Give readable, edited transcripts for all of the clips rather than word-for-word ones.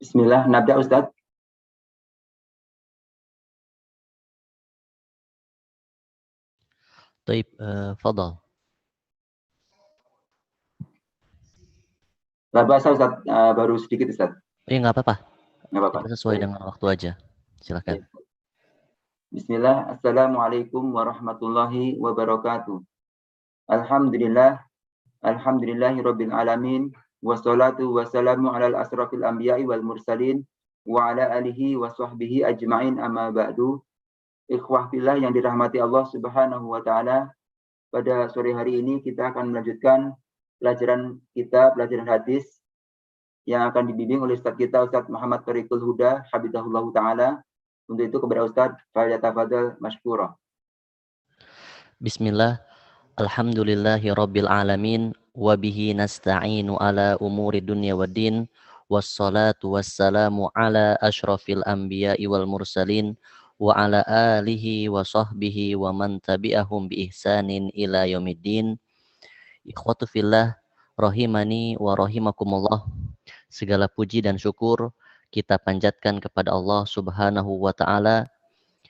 Bismillah, nabda Ustaz. طيب فضل. Gak bahasa Ustaz, baru sedikit Ustaz. Nggak apa-apa. Nggak apa-apa. Kita sesuai dengan waktu aja. Silakan. Bismillah, Assalamualaikum warahmatullahi wabarakatuh. Alhamdulillah, alhamdulillahi rabbil alamin. Wassalatu wassalamu ala asrafil anbiya'i wal mursalin. Wa ala alihi wa sahbihi ajma'in amma ba'du. Ikhwah fillah yang dirahmati Allah subhanahu wa ta'ala. Pada sore hari ini kita akan melanjutkan pelajaran hadis yang akan dibimbing oleh Ustaz kita, Ustaz Muhammad Tariqul Huda, Habibullah Ta'ala. Untuk itu kepada Ustaz, falyatafadhal mashkura. Bismillah, alhamdulillahi rabbil alamin, wabihi nasta'inu ala umuri dunya waddin, wassalatu wassalamu ala ashrafil anbiya'i wal mursalin, wa ala alihi wa sahbihi wa man tabi'ahum bi ihsanin ila yaumiddin. Ikhwatu fillah, rahimani wa rahimakumullah. Segala puji dan syukur kita panjatkan kepada Allah Subhanahu wa ta'ala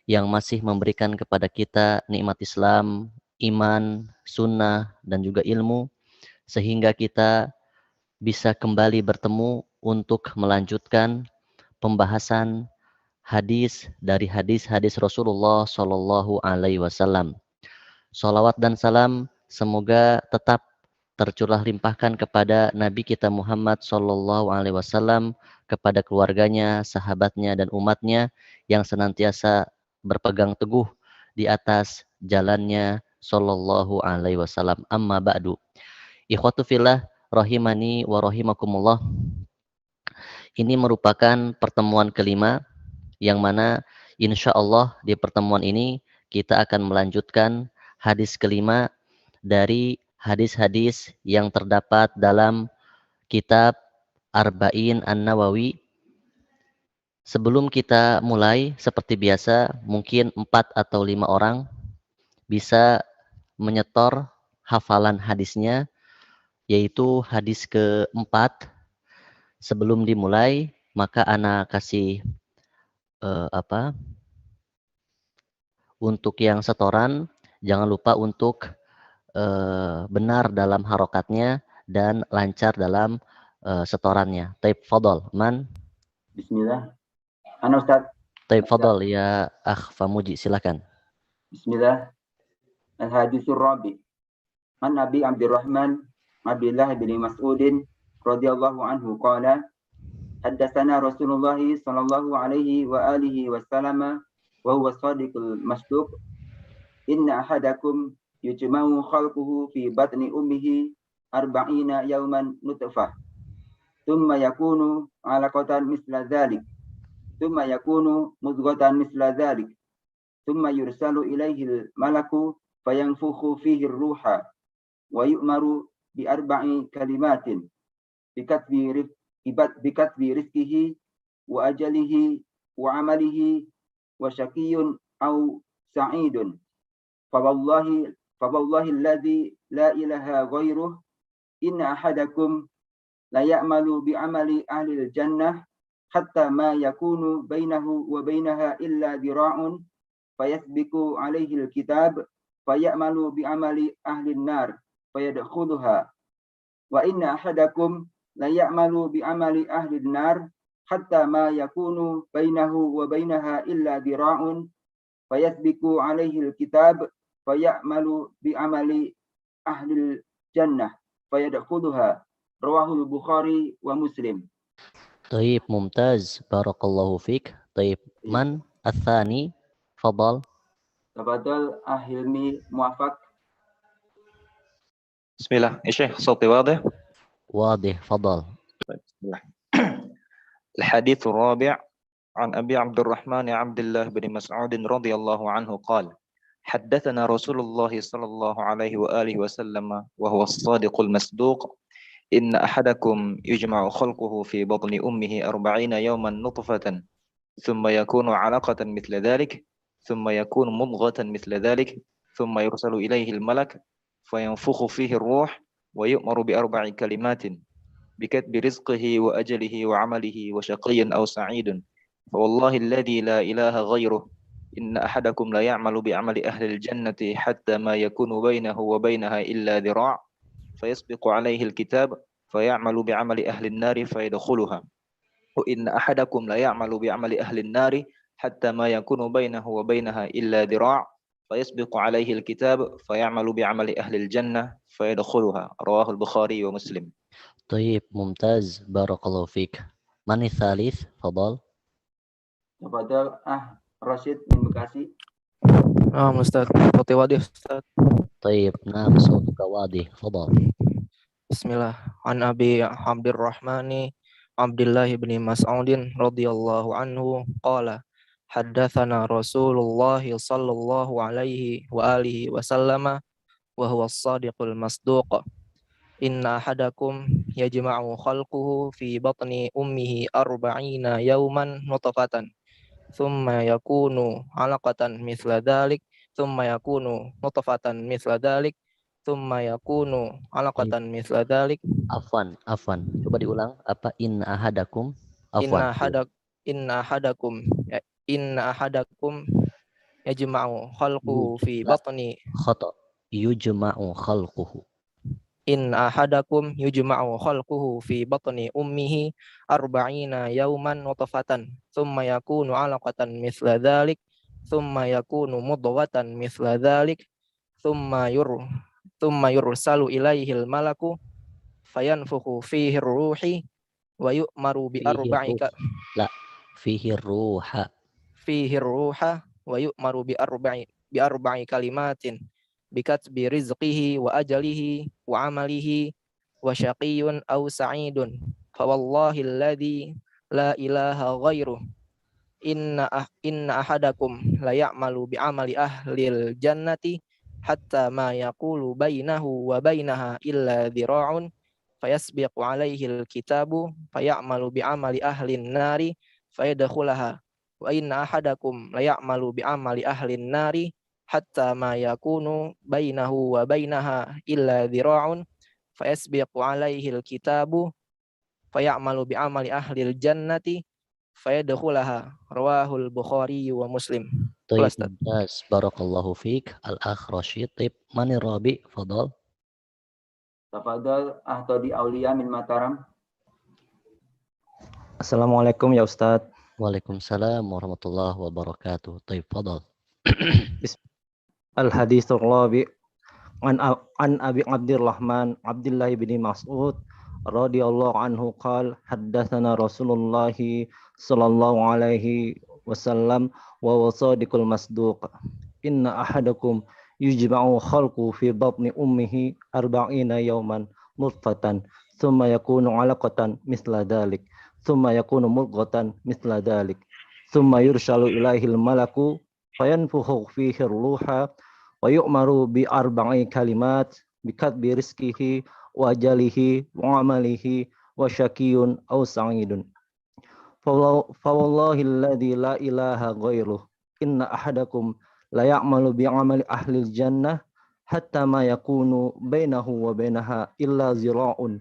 yang masih memberikan kepada kita nikmat Islam, iman, sunnah, dan juga ilmu, sehingga kita bisa kembali bertemu untuk melanjutkan pembahasan hadis dari hadis-hadis Rasulullah Shallallahu Alaihi Wasallam. Salawat dan salam semoga tetap tercurah limpahkan kepada Nabi kita Muhammad Shallallahu Alaihi Wasallam, kepada keluarganya, sahabatnya, dan umatnya yang senantiasa berpegang teguh di atas jalannya Shallallahu Alaihi Wasallam. Amma ba'du. Ikhwatu fillah rahimani wa rahimakumullah. Ini merupakan pertemuan kelima yang mana insya Allah di pertemuan ini kita akan melanjutkan hadis kelima dari hadis-hadis yang terdapat dalam kitab Arba'in An-Nawawi. Sebelum kita mulai, seperti biasa, mungkin 4 atau 5 orang bisa menyetor hafalan hadisnya, yaitu hadis keempat. Sebelum dimulai, maka ana kasih untuk yang setoran, jangan lupa untuk benar dalam harokatnya dan lancar dalam setorannya. Taib fadol, man. Bismillah. Ana Ustaz. Taib fadol ya Akh Famuji, silakan. Bismillah. Al-hadithur rabi. An Nabi Abdurrahman Abdullah bin Mas'udin radhiyallahu anhu qala haddatsana Rasulullah sallallahu alaihi wa alihi wasallam wa huwa shadiqul masduq inna ahadakum yujma'u khalquhu fi batni ummihi arba'ina yawman nutfah thumma yakunu 'alaqatan misla dhalik thumma yakunu mudghatan misla dhalik thumma yursalu ilaihi al-malaku fayanfukhu fihi ar-ruha wa yu'maru bi arba'i kalimatin bikatbi rizqihi wa ajalihi wa amalihi wa syaqiyyun aw sa'idun fawallahi alladhi la ilaha ghairuh inna ahadakum la ya'malu bi amali ahli al-jannah hatta ma yakunu bainahu wa bainaha illa dira'un fayasbiqu alaihi al-kitab fayamalu bi amali ahli an-nar fayadkhuluha wa inna ahadakum la ya'malu bi amali ahli an-nar hatta ma yakunu bainahu wa bainaha illa dira'un fayasbiqu alaihi al-kitab fayamalu bi amali ahli al-jannah fayadkhuluha rawahul Bukhari wa Muslim. Taib, mumtaz, barakallahu fik. Taib, man athani, fadal. Tafadhal Ahilmi Muwafaq. بسم الله يا شيخ صوتي واضح؟ واضح، فضل. بسم الله. الحديث الرابع عن أبي عبد الرحمن عبد الله بن مسعود رضي الله عنه قال حدثنا رسول الله صلى الله عليه وآله وسلم وهو الصادق المصدوق إن أحدكم يجمع خلقه في بطن أمه 40 يوما نطفة ثم يكون علقة مثل ذلك ثم يكون مضغة مثل ذلك ثم يرسل إليه الملك فينفخ فيه الروح ويؤمر بأربع كلمات بكتب رزقه وأجله وعمله وشقي أو سعيد فوالله الذي لا إله غيره إن أحدكم لا يعمل بعمل أهل الجنة حتى ما يكون بينه وبينها إلا ذراع فيسبق عليه الكتاب فيعمل بعمل أهل النار فيدخلها وإن أحدكم لا يعمل بعمل أهل النار حتى ما يكون بينه وبينها إلا ذراع فيسبق عليه الكتاب فيعمل بعمل أهل الجنة فيدخلها رواه البخاري ومسلم. طيب ممتاز بارك الله فيك. من الثالث؟ تفضل. Tafadhal Rashid min Bekasi. Ustaz, Fatih Wadih Ustaz. طيب نعم صوتك واضح تفضل. Bismillah. An Abi Abdurrahmani Abdullah bin Mas'udin radhiyallahu anhu qala haddatsana Rasulullah sallallahu alaihi wa alihi wasallama wa huwa as-sadiqul masduq. Inna ahadakum yajma'u khalquhu fi batni ummihi arba'ina yawman nutfatan thumma yakunu 'alaqatan mithla dhalik thumma yakunu nutfatan mithla dhalik thumma yakunu 'alaqatan mithla dhalik. Afwan. Coba diulang. Apa inna ahadakum? Inna Afwan. ahadakum yajma'u khalquhu fi batni Khata. Yujma'u khalquhu. Inna ahadakum yujma'u khalquhu fi batni ummihi arba'ina yawman nutfatan thumma yakunu 'alaqatan mithla dhalik thumma yakunu mudghatan mithla dhalik thumma yursalu ilaihil malaku fayanfukhu fihi ruhi wa yu'maru bi arba'ika fihi ruha wa yu'maru bi arba'i kalimatin bikatbi rizqihi wa ajalihi wa amalihi wa syaqiyyun aw sa'idun fawallahi alladhi la ilaha ghairuh inna ahadakum la ya'malu bi amali ahlil jannati hatta ma yaqulu bainahu wa bainaha illa dhira'un fayasbiqu alaihi alkitabu fayamalu bi amali ahlin nari fayadkhulaha wa inna ahadakum la ya'malu bi amali ahlin nari hatta ma yakunu bainahu wa bainaha illa dhira'un fayasbiqu alaihi alkitabu fayamalu bi amali ahlil jannati fayadkhulaha rawahul Bukhari wa Muslim. Tayyib mumtaz barakallahu fiik. Al-akh Rashid. Tayyib mani Rabi fadal. Tafadhal Todi Aulia min Mataram. Assalamualaikum ya Ustaz. Waalaikumsalam warahmatullahi wabarakatuh. Tayyib fadal. Al-hadithur rabi' an Abi Abdurrahman Abdullah bin Mas'ud radhiyallahu anhu qala haddatsana Rasulullah sallallahu alaihi wasallam wa wasadiqul masduq. Inna ahadakum yujma'u khalqu fi batni ummihi arba'ina yawman nutfatan thumma yakunu 'alaqatan mithla dhalik thumma yakunu mudghatan mithla dhalik thumma yurshalu ilaihil malaku fayanfukhu fihi ruha wa yu'maru bi arba'i kalimat bikatbi rizqihi wa ajalihi wa amalihi wa syaqiyyun aw sa'idun fawallahi alladhi la ilaha ghairuh inna ahadakum la ya'malu bi amali ahlil jannah hatta ma yakunu bainahu wa bainaha illa zira'un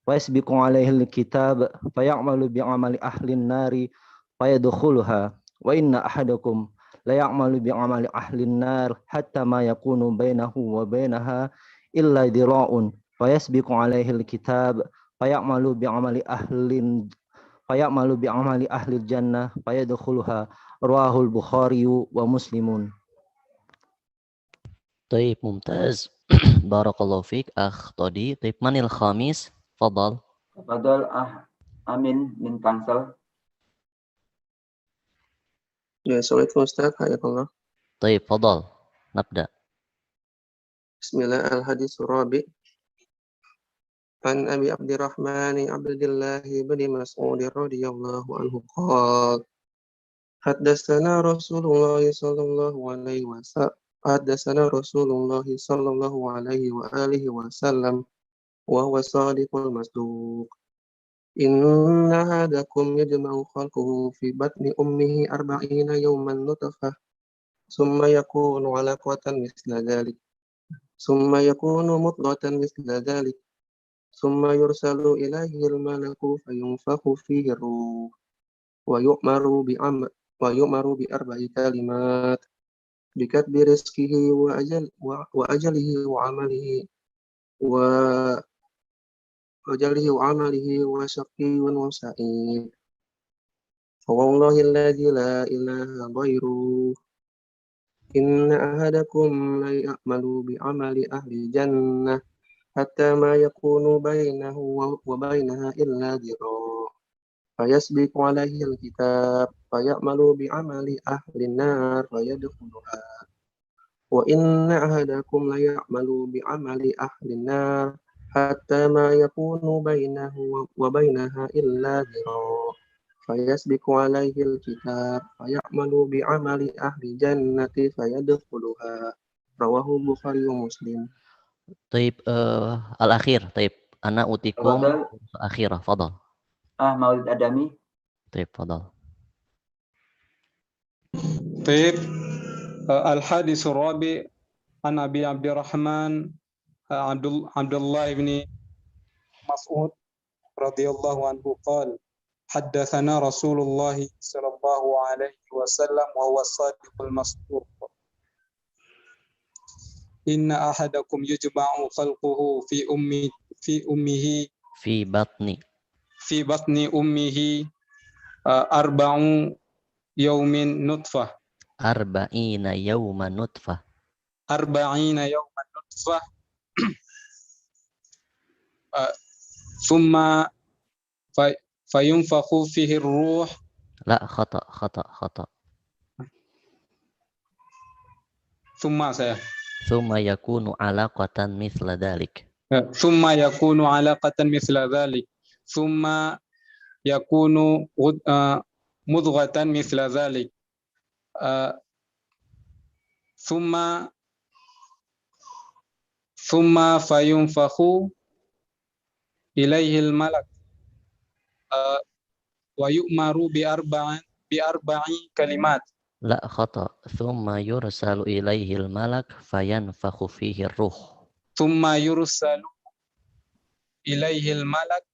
wa yasbiqu alaihi alkitab fa ya'malu bi amali ahlin nari fa yadkhuluha wa inna ahadakum la ya'malu bi amali ahlin nar hatta ma yakunu bainahu wa bainaha illa dira'un fa yasbiqu alaihi alkitab fa ya'malu bi amali ahlil jannah fa yadkhuluha rawahul Bukhari wa Muslimun. Tayyib mumtaz barakallahu fiik akh Todi. Tayyib manil khamis fadal. Tafadhal Amin min Tangsel. Ya, assalamualaikum Ustaz. Hayakallah. Tayyib fadal. Nabda. Bismillah al-hadithur rabi' an Abi Abdurrahman Abdullah bin Mas'ud radhiyallahu anhu qala haddatsana Rasulullah sallallahu alaihi wasallam wa alihi wasallam wa huwa sadiqul masduq. Inna ahadakum yajma'u khalquhu fi batni ummihi arba'ina yawman nutfah summa yakunu 'alaqatan mithla dhalik summa yakunu mudghatan mithla dhalik ثم يرسل إليه الملك فينفخ فيه الروح ويؤمر ويؤمر بأربع كلمات بكتب رزقه وأجله وعمله وشقي وسعيد فوالله الذي لا إله غيره إن أحدكم ليعمل بعمل أهل الجنة حتى ما يكون بينه وبينها إلا ذراع فيسبق عليه الكتاب فيعمل بعمل أهل النار فيدخلها وإن أحدكم ليعمل بعمل أهل النار حتى ما يكون بينه وبينها إلا ذراع فيسبق عليه الكتاب فيعمل بعمل أهل الجنة فيدخلها رواه البخاري ومسلم. طيب الأخير. طيب أنا أوتيكم تفضل أخيرة. فضل. مولد أدمي. طيب فضل. طيب الحديث الرابع عن أبي عبد الرحمن عبد الله بن مسعود رضي الله عنه قال حدثنا رسول الله صلى الله عليه وسلم وهو الصادق المصدوق إن أحدكم يجمع خلقه في بطن أمه 40 يوم نطفة 40 يوما نطفة 40 يوما نطفة ثم فينفخ فيه الروح. لا خطأ. ثم يكون علقة مثل ذلك. ثم يكون علقة مثل ذلك ثم يكون مضغة مثل ذلك ثم فينفخ إليه الملك ويؤمر بأربع كلمات. لا خطأ. ثم يرسل إليه الملك فينفخ فيه الروح. ثم يرسل إليه الملك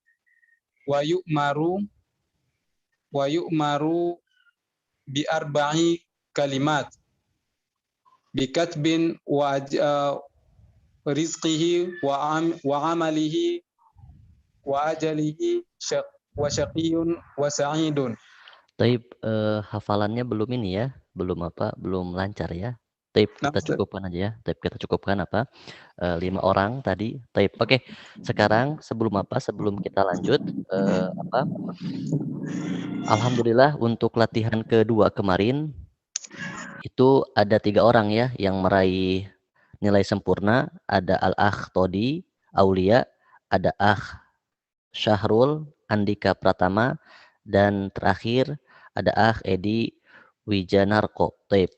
ويؤمر بأربع كلمات بكتب رزقه وعمله وأجله وشقي وسعيد. Taib, hafalannya belum ini ya, belum lancar ya. Taib, kita cukupkan aja ya. Taib, kita cukupkan 5 orang tadi. Taib, oke. Sekarang sebelum kita lanjut, alhamdulillah untuk latihan kedua kemarin itu ada 3 orang ya yang meraih nilai sempurna. Ada Al-Akh Todi Aulia, ada Akh Syahrul Andika Pratama, dan terakhir ada Akh Edi Wijanarko. Taib.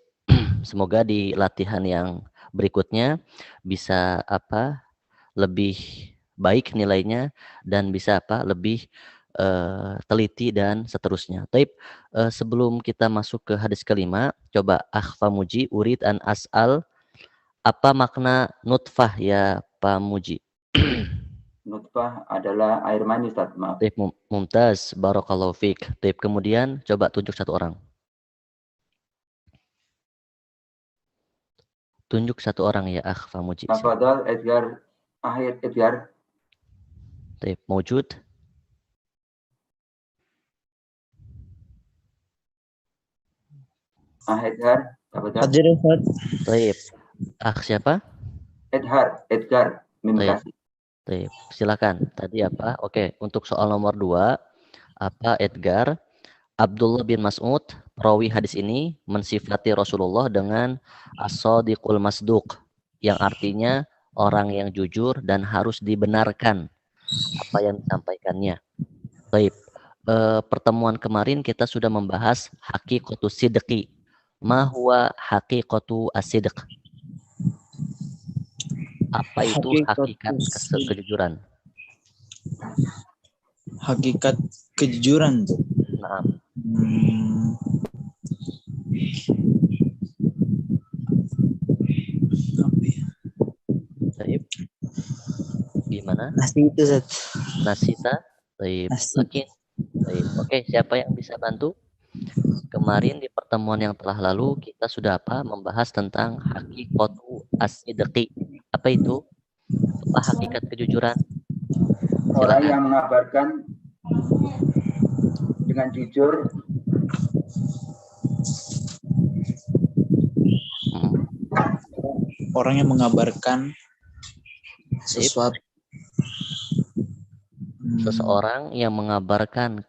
Semoga di latihan yang berikutnya bisa lebih baik nilainya dan bisa lebih teliti dan seterusnya. Taib, sebelum kita masuk ke hadis kelima, coba Akh Pamuji urid an as'al, apa makna nutfah ya Pak Muji? Nutfah adalah air mani, Ustaz. Maaf. Taib, mumtaz, barakallahu fiik. Taib, kemudian coba tunjuk 1 orang. Tunjuk 1 orang ya Akh Pamuji. Tafadhal Edgar, akhir Edgar. Taib, mawjud. Edgar, tafadhal. Hadir Ustaz. Taib. Akh siapa? Edgar, Mimkasi. Taib, silakan. Tadi apa? Oke, untuk soal nomor 2, Edgar? Abdullah bin Mas'ud, perawi hadis ini mensifati Rasulullah dengan as-sadiqul masduq, yang artinya orang yang jujur dan harus dibenarkan apa yang disampaikannya. Taib. Pertemuan kemarin kita sudah membahas haqiqatus sidqi. Ma huwa haqiqatu as-sidq? Apa itu hakikat kejujuran? Hakikat kejujuran. Nah. Gimana? Nasi itu Ustaz. Nasita? Taib. Nasi. Lakin? Taib. Oke, siapa yang bisa bantu? Kemarin di pertemuan yang telah lalu kita sudah membahas tentang hakikatu as-sidqi. Apa itu? Apa hakikat kejujuran? Orang Silakan. yang mengabarkan dengan jujur Orang yang mengabarkan sesuatu. Seseorang yang mengabarkan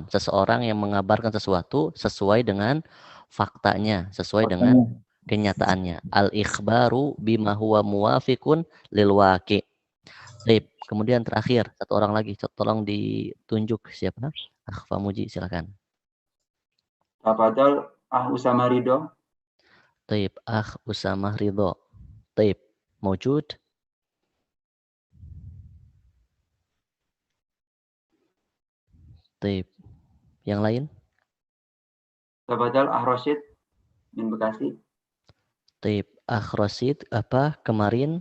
seseorang yang mengabarkan sesuatu sesuai dengan faktanya, sesuai dengan kenyataannya. Al-ikhbaru bima huwa muwafiqun lil waqi'. Baik, kemudian terakhir satu orang lagi, tolong ditunjuk siapa? Famuji, silakan. Tafadhal Usama Ridho. Taib, Usama Ridho. Taib, mawjud? Taib. Yang lain? Tafadhal Rosyid min Bekasi. Taib, Rosyid, kemarin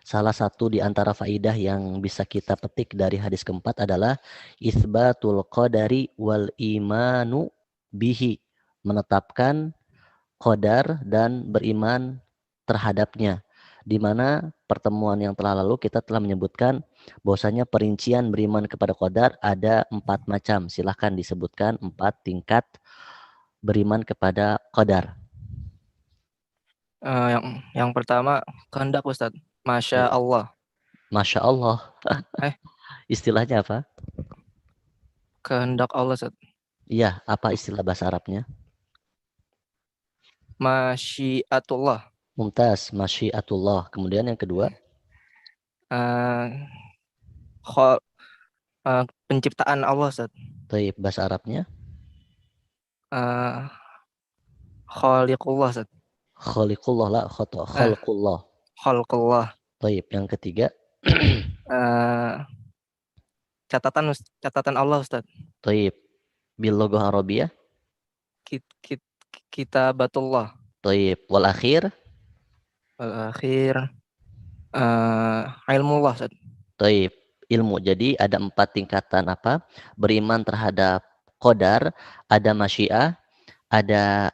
salah satu di antara faidah yang bisa kita petik dari hadis keempat adalah isbatul qadari wal imanu bihi, menetapkan qadar dan beriman terhadapnya. Di mana pertemuan yang telah lalu kita telah menyebutkan bahwasanya perincian beriman kepada qadar ada 4 macam. Silahkan disebutkan 4 tingkat beriman kepada qadar. Yang pertama kehendak Ustadz. Masya Allah. Masya Allah. Istilahnya apa? Kehendak Allah Ustadz. Iya, apa istilah bahasa Arabnya? Masyiatullah. Mumtaz, masyiatullah. Kemudian yang kedua? Penciptaan Allah Ustaz. Taib, bahasa Arabnya? Khaliqullah Ustaz. Khaliqullah lah, khalqullah. Khalqullah. Taib, yang ketiga? Catatan Allah Ustaz. Taib, bil loghah Arabiyah? Kitabatullah. Taib, wal akhir? Ilmullah Ustaz. Taib, ilmu. Jadi ada 4 tingkatan beriman terhadap qadar, ada masyiah, ada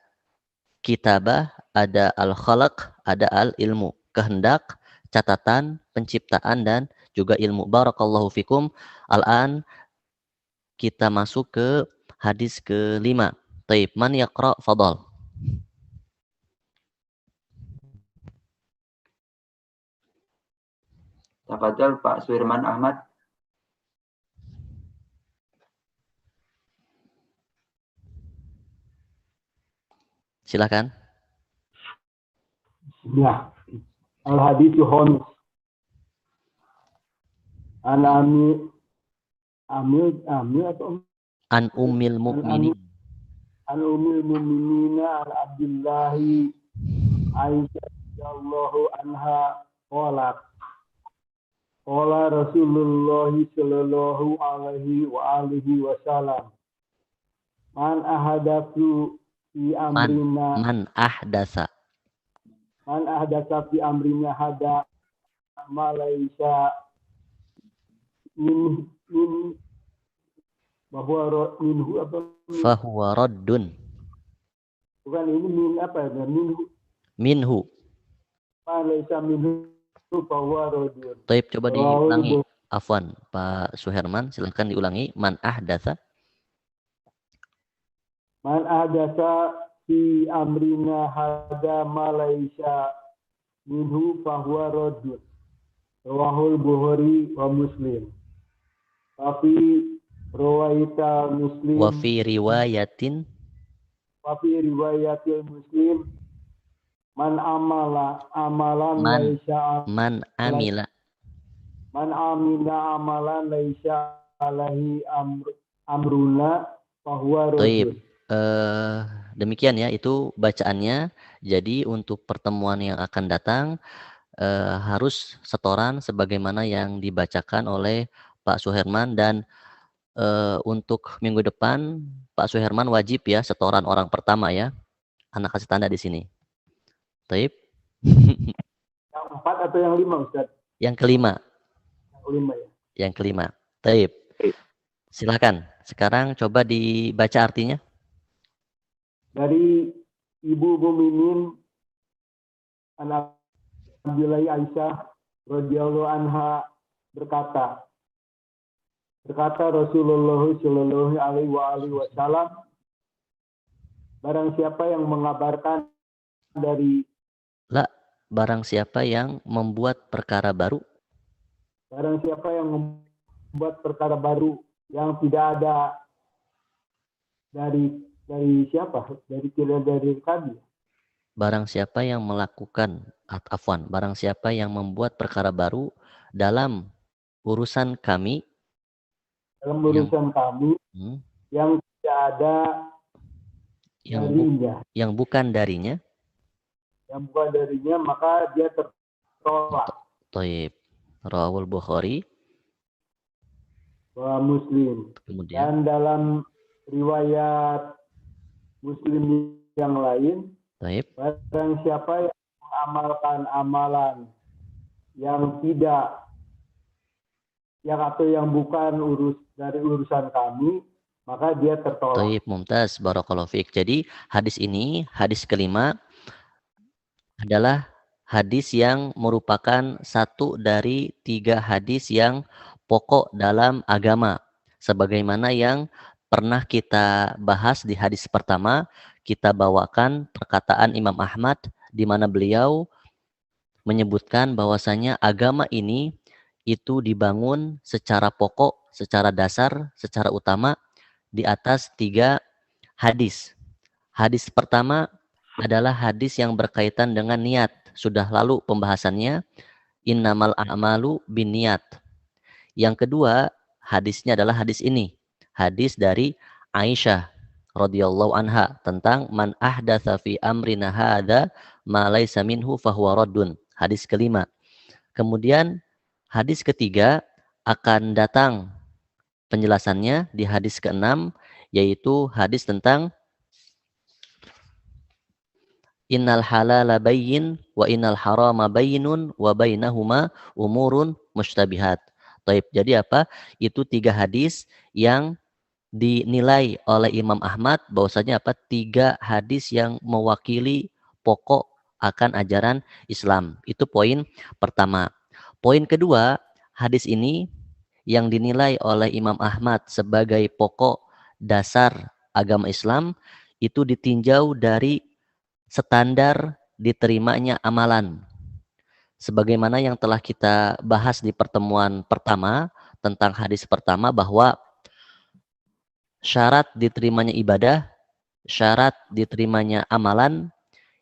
kitabah, ada al-khalaq, ada al-ilmu, kehendak, catatan, penciptaan, dan juga ilmu. Barakallahu fikum. Al-an kita masuk ke hadis ke-5. Taib, man yaqra fadal. Tafadhal Pak Suirman Ahmad. Silakan. Ya. Al-haditsu khamis. An ummil mu'minin. An ummil mu'minin an Abdillahi Aisyah radhiyallahu anha qalat qala Rasulullah sallallahu alaihi wa alihi wasallam man ahadatsu fi amrina man ahdasa fi amrina hada malaika min bahwa minhu apa fahuwa raddun. Bukan, ini min apa ya? Minhu. Malaika minhu bahwa raddun. Taib, coba diulangi. Afwan, Pak Suherman, silahkan diulangi. Man ahdatsa fi amrina hada malaika minhu bahwa raddun. Rawahul Bukhari wa Muslim. Tapi rawaita Muslim wa fi riwayatil Muslim man amila amalan laisa alaihi amruna fahuwa raddun. Demikian ya, itu bacaannya. Jadi untuk pertemuan yang akan datang harus setoran sebagaimana yang dibacakan oleh Pak Suherman, dan untuk minggu depan Pak Suherman wajib ya setoran orang pertama ya. Anak kasih tanda di sini. Taib. Yang 4 atau yang 5 Ustaz? Yang kelima. Kelima ya. Yang kelima. Taib. Silakan. Sekarang coba dibaca artinya. Dari Ibu Mukminin anak Abdullah Aisyah radhiyallahu anha berkata Rasulullah Shallallahu alaihi wasallam, barang siapa yang mengabarkan dari barang siapa yang membuat perkara baru, barang siapa yang membuat perkara baru yang tidak ada dari siapa? Dari kami. Barang siapa yang melakukan barang siapa yang membuat perkara baru dalam urusan kami, kami yang tidak ada yang bukan darinya, maka dia tertolak. Thaib. Rawahul Bukhari wa Muslim. Kemudian dan dalam riwayat Muslim yang lain, Thaib. Barang siapa yang mengamalkan amalan yang tidak atau yang bukan dari urusan kami, maka dia tertolak. Thaib, mumtaz, barakallahu fiik. Jadi hadis ini, hadis kelima adalah hadis yang merupakan satu dari 3 hadis yang pokok dalam agama. Sebagaimana yang pernah kita bahas di hadis pertama, kita bawakan perkataan Imam Ahmad di mana beliau menyebutkan bahwasanya agama ini itu dibangun secara pokok, secara dasar, secara utama di atas 3 hadis. Hadis pertama adalah hadis yang berkaitan dengan niat. Sudah lalu pembahasannya, innamal a'malu binniyat. Yang kedua, hadisnya adalah hadis ini. Hadis dari Aisyah radhiyallahu anha tentang man ahdatsa fi amrina hadza ma laysa minhu fahuwa raddun. Hadis kelima. Kemudian hadis ketiga akan datang penjelasannya di hadis ke-6, yaitu hadis tentang innal halala bayyin wa innal harama bayyinun wa bainahuma umurun mushtabihat. Taib. Jadi apa? Itu 3 hadis yang dinilai oleh Imam Ahmad bahwasanya apa? 3 hadis yang mewakili pokok akan ajaran Islam. Itu poin pertama. Poin kedua, hadis ini yang dinilai oleh Imam Ahmad sebagai pokok dasar agama Islam itu ditinjau dari standar diterimanya amalan. Sebagaimana yang telah kita bahas di pertemuan pertama tentang hadis pertama bahwa syarat diterimanya ibadah, syarat diterimanya amalan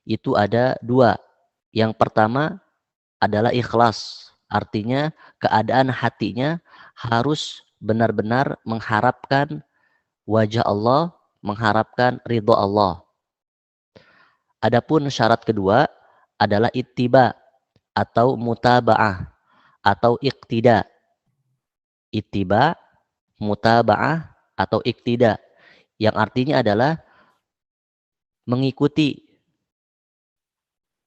itu ada 2. Yang pertama adalah ikhlas. Artinya keadaan hatinya harus benar-benar mengharapkan wajah Allah, mengharapkan ridho Allah. Adapun syarat kedua adalah ittiba atau mutaba'ah atau iktida. Ittiba, mutaba'ah atau iktida. Yang artinya adalah mengikuti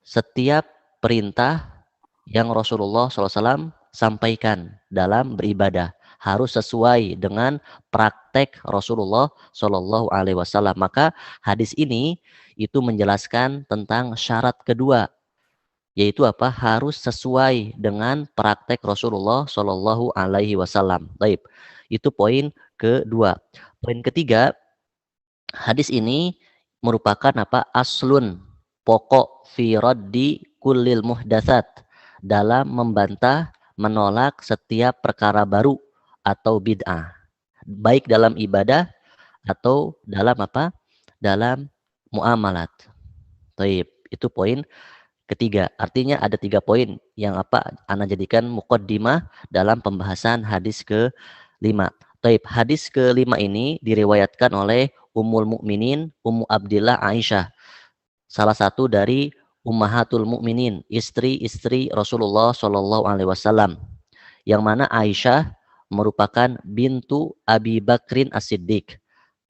setiap perintah yang Rasulullah SAW sampaikan dalam beribadah. Harus sesuai dengan praktek Rasulullah SAW. Maka hadis ini itu menjelaskan tentang syarat kedua, yaitu apa? Harus sesuai dengan praktek Rasulullah SAW. Baik, itu poin kedua. Poin ketiga, hadis ini merupakan apa? Aslun, pokok fi raddi kullil muhdatsat, dalam membantah, menolak setiap perkara baru atau bid'ah, baik dalam ibadah atau dalam apa? Dalam muamalat. Baik, itu poin ketiga. Artinya ada 3 poin yang apa ana jadikan muqaddimah dalam pembahasan hadis ke-5. Baik, hadis ke-5 ini diriwayatkan oleh Ummul Mukminin Ummu Abdillah Aisyah, salah satu dari Ummahatul Mukminin, istri-istri Rasulullah SAW, yang mana Aisyah merupakan bintu Abi Bakrin As-Siddiq.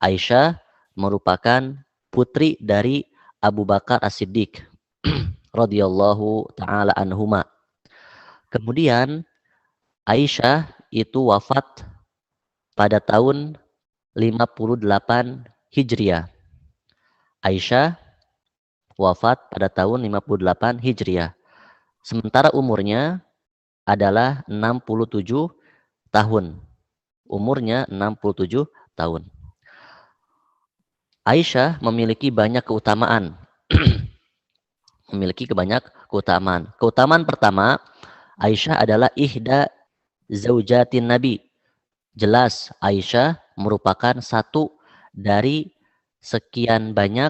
Aisyah merupakan putri dari Abu Bakar As-Siddiq radhiyallahu taala anhuma. Kemudian Aisyah itu wafat pada tahun 58 Hijriah. Aisyah wafat pada tahun 58 Hijriah. Sementara umurnya adalah 67 tahun. Umurnya 67 tahun. Aisyah memiliki banyak keutamaan. Memiliki banyak keutamaan. Keutamaan pertama, Aisyah adalah ihda zaujatin Nabi. Jelas Aisyah merupakan satu dari sekian banyak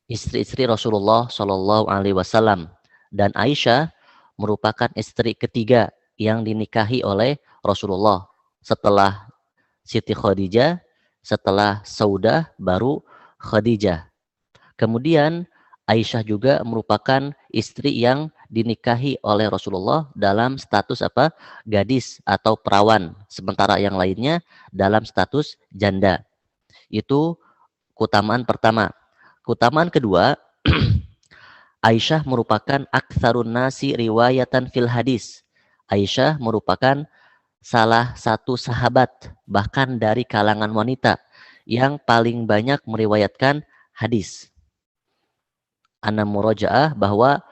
istri-istri Rasulullah Shallallahu Alaihi Wasallam, dan Aisyah merupakan istri ketiga yang dinikahi oleh Rasulullah setelah Siti Khadijah, setelah Saudah, baru Khadijah. Kemudian Aisyah juga merupakan istri yang dinikahi oleh Rasulullah dalam status apa? Gadis atau perawan, sementara yang lainnya dalam status janda. Itu keutamaan pertama. Keutamaan kedua, Aisyah merupakan aktsarun nasi riwayatan fil hadis. Aisyah merupakan salah satu sahabat bahkan dari kalangan wanita yang paling banyak meriwayatkan hadis. Ana murojaah bahwa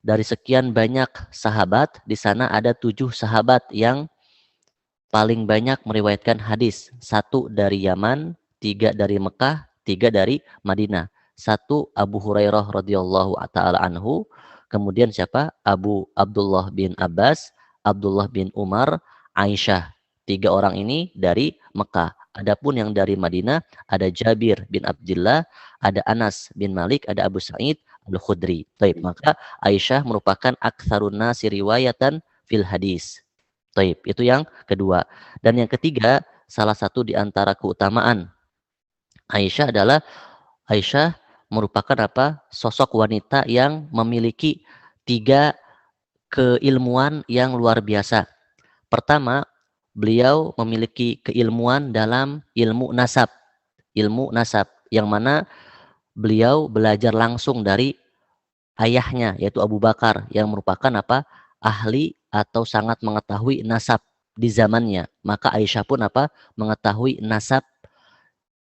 dari sekian banyak sahabat, di sana ada 7 sahabat yang paling banyak meriwayatkan hadis. 1 dari Yaman, 3 dari Mekah, 3 dari Madinah. 1 Abu Hurairah radhiyallahu taala anhu, kemudian siapa? Abu Abdullah bin Abbas, Abdullah bin Umar, Aisyah. 3 orang ini dari Mekah. Adapun yang dari Madinah ada Jabir bin Abdullah, ada Anas bin Malik, ada Abu Sa'id Al-Khudri. Taib, maka Aisyah merupakan aktsarun nasi riwayatan fil hadis. Taib, itu yang kedua. Dan yang ketiga, salah satu di antara keutamaan Aisyah adalah Aisyah merupakan apa? Sosok wanita yang memiliki 3 keilmuan yang luar biasa. Pertama, beliau memiliki keilmuan dalam ilmu nasab. Ilmu nasab yang mana beliau belajar langsung dari ayahnya yaitu Abu Bakar yang merupakan apa? Ahli atau sangat mengetahui nasab di zamannya. Maka Aisyah pun apa? Mengetahui nasab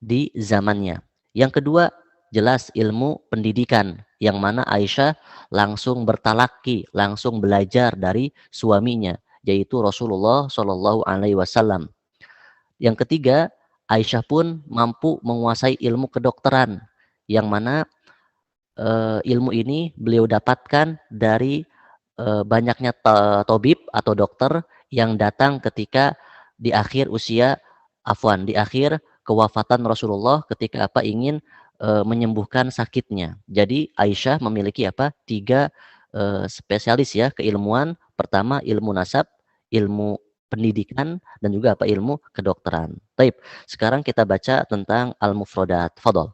di zamannya. Yang kedua, jelas ilmu pendidikan yang mana Aisyah langsung bertalaki, langsung belajar dari suaminya yaitu Rasulullah Shallallahu Alaihi Wasallam. Yang ketiga, Aisyah pun mampu menguasai ilmu kedokteran yang mana ilmu ini beliau dapatkan dari banyaknya tabib atau dokter yang datang ketika di akhir usia, di akhir kewafatan Rasulullah ketika apa ingin menyembuhkan sakitnya. Jadi Aisyah memiliki apa? 3 spesialis ya keilmuan. Pertama ilmu nasab, ilmu pendidikan, dan juga apa? Ilmu kedokteran. Baik, sekarang kita baca tentang al-mufradat. Fadhol.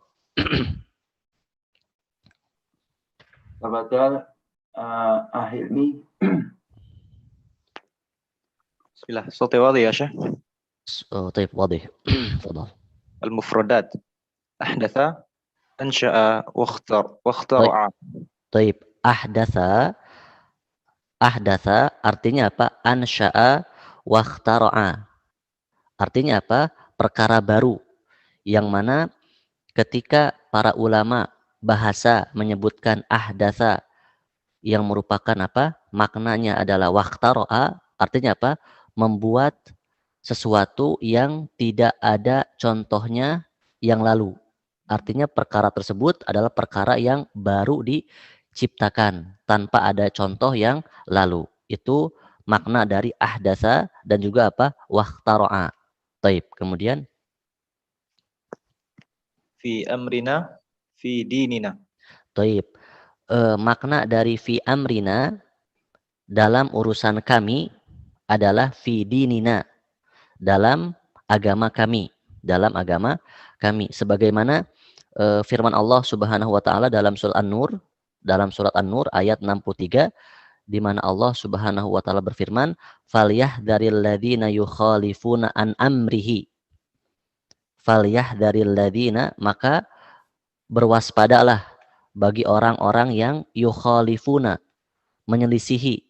تفضل أهلي. Bismillah. صوتي واضح يا شيخ؟ طيب واضح. تفضل. المفردات أحدث أنشأ واخترع. طيب Ahdatha artinya apa? Ansha'a wakhtara'a. Artinya apa? Perkara baru. Yang mana ketika para ulama bahasa menyebutkan ahdatha yang merupakan apa? Maknanya adalah wakhtara'a, artinya apa? Membuat sesuatu yang tidak ada contohnya yang lalu. Artinya perkara tersebut adalah perkara yang baru diciptakan tanpa ada contoh yang lalu. Itu makna dari ahdatsa dan juga apa? Wakhtara'a. Taib. Kemudian fi amrina fi dinina. Taib. Makna dari fi amrina dalam urusan kami adalah fi dinina, dalam agama kami, dalam agama kami. Sebagaimana firman Allah Subhanahu wa taala dalam surat An-Nur ayat 63, di mana Allah Subhanahu wa taala berfirman, "Falyahdharil ladzina yukhalifuna an amrihi." Falyahdharil ladzina, maka berwaspadalah bagi orang-orang yang yukhalifuna, menyelisihi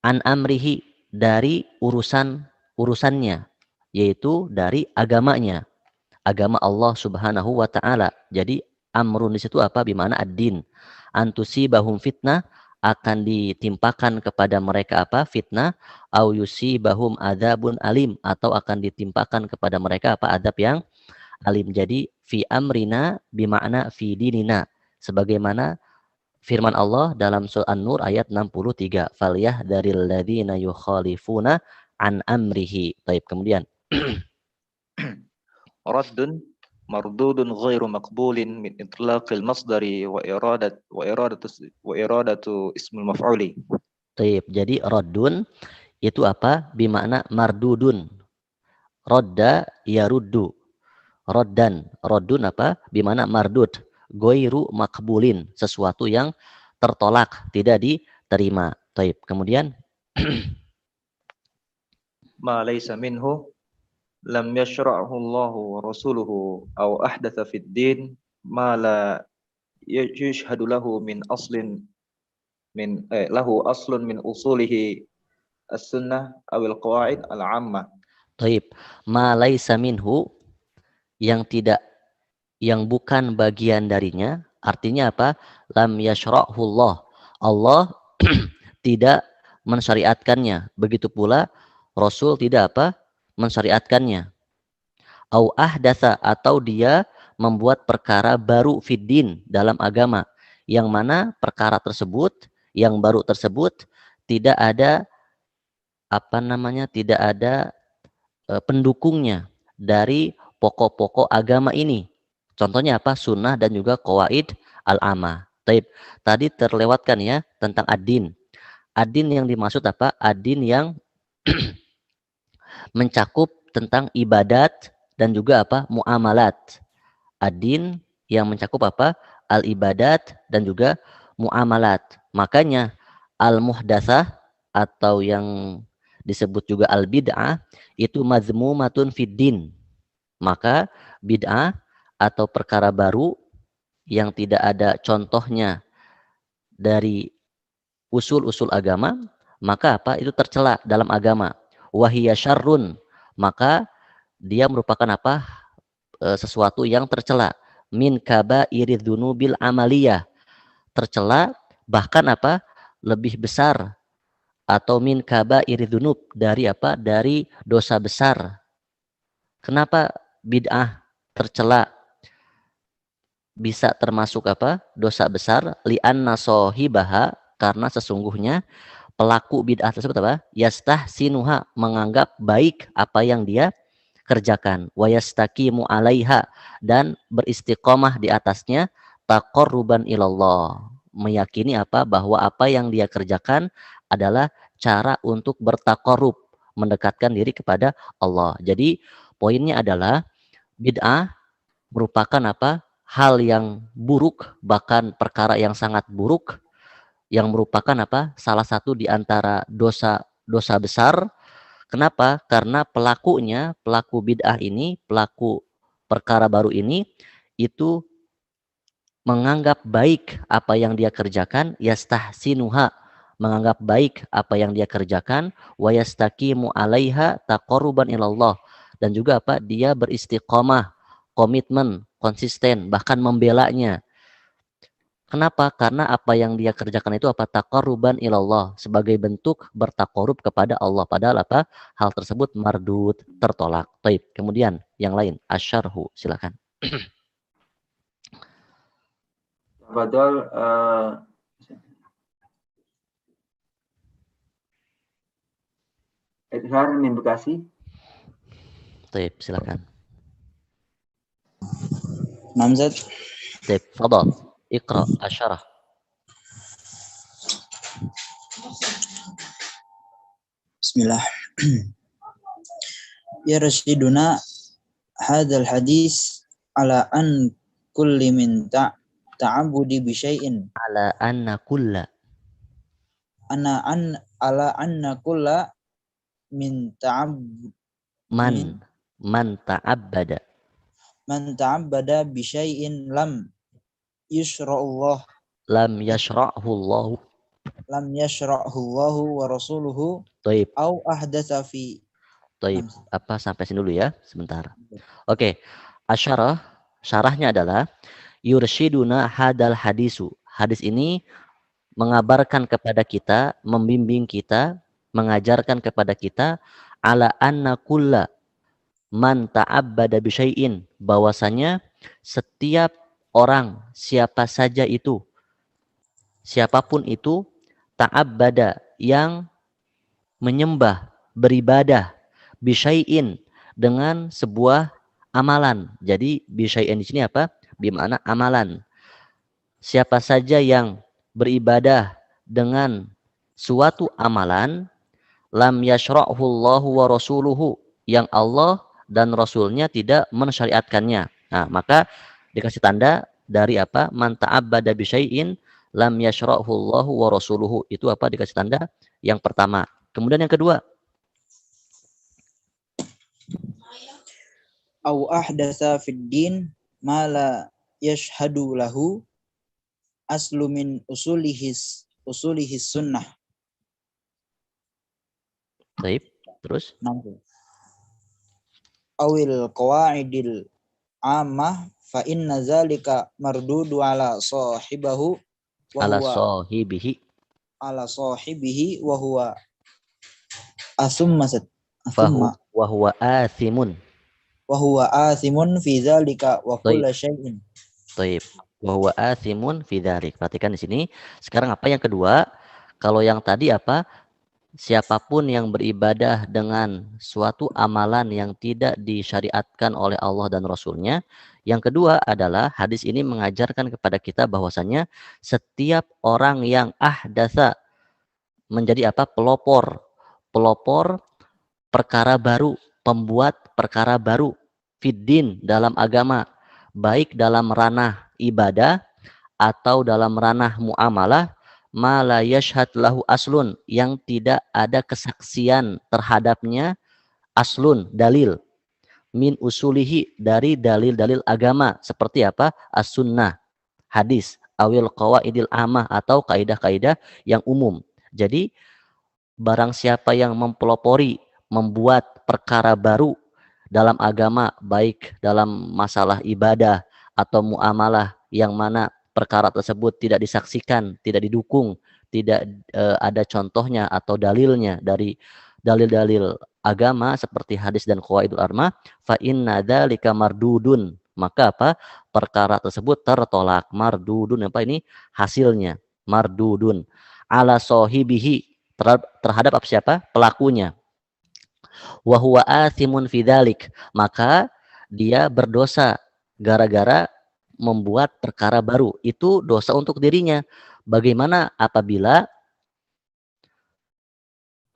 an amrihi, dari urusannya, yaitu dari agamanya, agama Allah Subhanahu wa taala. Jadi amrun di situ apa? Bimana ad-din. Antusibahum fitnah, akan ditimpakan kepada mereka apa? Fitnah. Au yusibahum adzabun alim, atau akan ditimpakan kepada mereka apa? Adab yang alim. Jadi fi amrina bimakna fi dinina, sebagaimana firman Allah dalam surah An-Nur ayat 63, falyahdharil ladzina yukhalifuna an amrihi. Baik, kemudian Raddun mardudun ghairu maqbulin min itlaqil masdari wa iradatu ismul maf'uli. baik, jadi raddun itu apa? Bimakna mardudun. Radda yaruddu. Raddan, raddun apa? Bimakna mardud. Ghairu maqbulin, sesuatu yang tertolak, tidak diterima. Baik, kemudian Ma laysa minhu lam yashra'hu Allahu wa rasuluhu aw ahdatha fid din ma la yashhadu lahu min aslin min lahu aslun min usulihi as-sunnah awil qawaid al-ammah. baik, ma laisa minhu, yang bukan bagian darinya, artinya apa? Lam yashra'hullah, Allah tidak mensyariatkannya, begitu pula Rasul tidak apa? Mensyariatkannya. Au ahdatsa, atau dia membuat perkara baru fiddin, dalam agama, yang mana perkara tersebut, yang baru tersebut tidak ada tidak ada pendukungnya dari pokok-pokok agama ini. Contohnya apa? Sunnah dan juga qawaid al-amah. Tadi terlewatkan ya tentang ad-din. Ad-din yang dimaksud apa? Ad-din yang mencakup tentang ibadat dan juga apa? Muamalat. Ad-din yang mencakup apa? Al-ibadat dan juga muamalat. Makanya al-muhdatsah, atau yang disebut juga al-bid'ah, itu mazmumatun fid din. Maka bid'ah atau perkara baru yang tidak ada contohnya dari usul-usul agama, maka apa? Itu tercela dalam agama. Wahiya syarrun, maka dia merupakan apa? Sesuatu yang tercela. Min kabairidz dzunubil amaliyah, tercela bahkan apa? Lebih besar, atau min kabairidz dzunub, dari apa? Dari dosa besar. Kenapa bid'ah tercela bisa termasuk apa? Dosa besar? Li'anna sahibaha, karena sesungguhnya pelaku bid'ah tersebut apa? Yastahsinuha, menganggap baik apa yang dia kerjakan. Wa yastaqimu 'alaiha, dan beristiqomah di atasnya. Taqarruban ilallah, meyakini apa? Bahwa apa yang dia kerjakan adalah cara untuk bertaqarrub, mendekatkan diri kepada Allah. Jadi poinnya adalah bid'ah merupakan apa? Hal yang buruk, bahkan perkara yang sangat buruk, yang merupakan apa? Salah satu di antara dosa besar. Kenapa? Karena pelakunya, pelaku bid'ah ini, pelaku perkara baru ini, itu menganggap baik apa yang dia kerjakan, yastahsinuha, menganggap baik apa yang dia kerjakan, wa yastaqimu 'alaiha taqarruban ilallah, dan juga apa? Dia beristiqomah, komitmen, konsisten, bahkan membelanya. Kenapa? Karena apa yang dia kerjakan itu apa? Taqarruban ilallah, sebagai bentuk bertaqarrub kepada Allah. Padahal apa? Hal tersebut mardud, tertolak. Baik, kemudian yang lain, asyarhu, silakan. Tafadhol Edhar min Bekasi. Baik, silakan. Namzat. Baik, fadhal. Iqra asyarah. Bismillah. Ya Rasyiduna, hadzal hadis ala an kulli min ta'abudi bi syai'in. Ala anna kulla. Ala anna kulla min ta'abbud. Man ta'abbada. Man ta'abbada bi syai'in lam yushra'ullah. Lam yashra'hu Allah. lam yashra'hu Allahu wa rasuluhu Taib. au ahdatsa fi. Taib. Apa sampai sini dulu ya, sebentar. Oke. Asyarah, syarahnya adalah yursyiduna hadal hadisu. Hadis ini mengabarkan kepada kita, membimbing kita, mengajarkan kepada kita ala anna kulla man ta'abbada bisyai'in, bahwasanya setiap orang, siapa saja itu, siapapun itu, ta'abbada yang menyembah, beribadah, bisyai'in dengan sebuah amalan. Jadi bisyai'in di sini apa? Bermakna amalan. Siapa saja yang beribadah dengan suatu amalan, lam yashra'hu Allahu wa rasuluhu, yang Allah dan Rasulnya tidak mensyariatkannya. Nah, maka dikasih tanda dari apa? Man ta'abbada bisyai'in lam yashra'hu Allahu wa rasuluhu. Itu apa? Dikasih tanda yang pertama. Kemudian yang kedua, Au ahdatsa fid din ma la yashhadu lahu aslu min usulihis sunnah. baik. Terus Awil qawaidil ammah fa inna zalika mardudu ala sahibahu wa ala huwa sahibihi wa huwa asumma wa huwa athimun. Wa huwa athimun fi zalika wa kullu syai'in. Baik. Wa huwa athimun fi dzalik. Perhatikan di sini. Sekarang apa yang kedua? Kalau yang tadi apa? Siapapun yang beribadah dengan suatu amalan yang tidak disyariatkan oleh Allah dan Rasulnya. Yang kedua adalah hadis ini mengajarkan kepada kita bahwasannya setiap orang yang ahdatsa, menjadi apa? Pelopor perkara baru, pembuat perkara baru, fiddin, dalam agama, baik dalam ranah ibadah atau dalam ranah muamalah, ma la yashhad lahu aslun, yang tidak ada kesaksian terhadapnya, aslun, dalil, min usulihi, dari dalil-dalil agama, seperti apa? As-sunnah, hadis, awil qawaidil amah, atau kaidah-kaidah yang umum. Jadi barang siapa yang mempelopori, membuat perkara baru dalam agama, baik dalam masalah ibadah atau muamalah, yang mana perkara tersebut tidak disaksikan, tidak didukung, tidak ada contohnya atau dalilnya dari dalil-dalil agama seperti hadis dan qawaidul armah, fa inna dzalika mardudun, maka apa? Perkara tersebut tertolak. Mardudun, apa ini hasilnya? Mardudun ala sahibihi, terhadap apa? Siapa? Pelakunya. Wa huwa athimun fi dzalik, maka dia berdosa gara-gara membuat perkara baru. Itu dosa untuk dirinya. Bagaimana apabila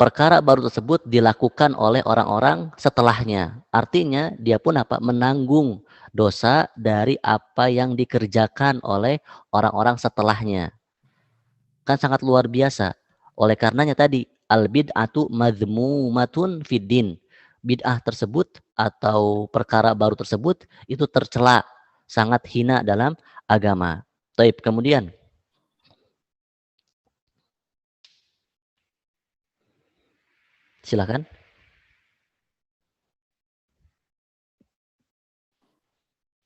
perkara baru tersebut dilakukan oleh orang-orang setelahnya? Artinya dia pun apa? Menanggung dosa dari apa yang dikerjakan oleh orang-orang setelahnya. Kan sangat luar biasa. Oleh karenanya tadi, al bid'atu madzmumatun fiddin. Bid'ah tersebut atau perkara baru tersebut itu tercela, sangat hina dalam agama. Taib, kemudian silakan.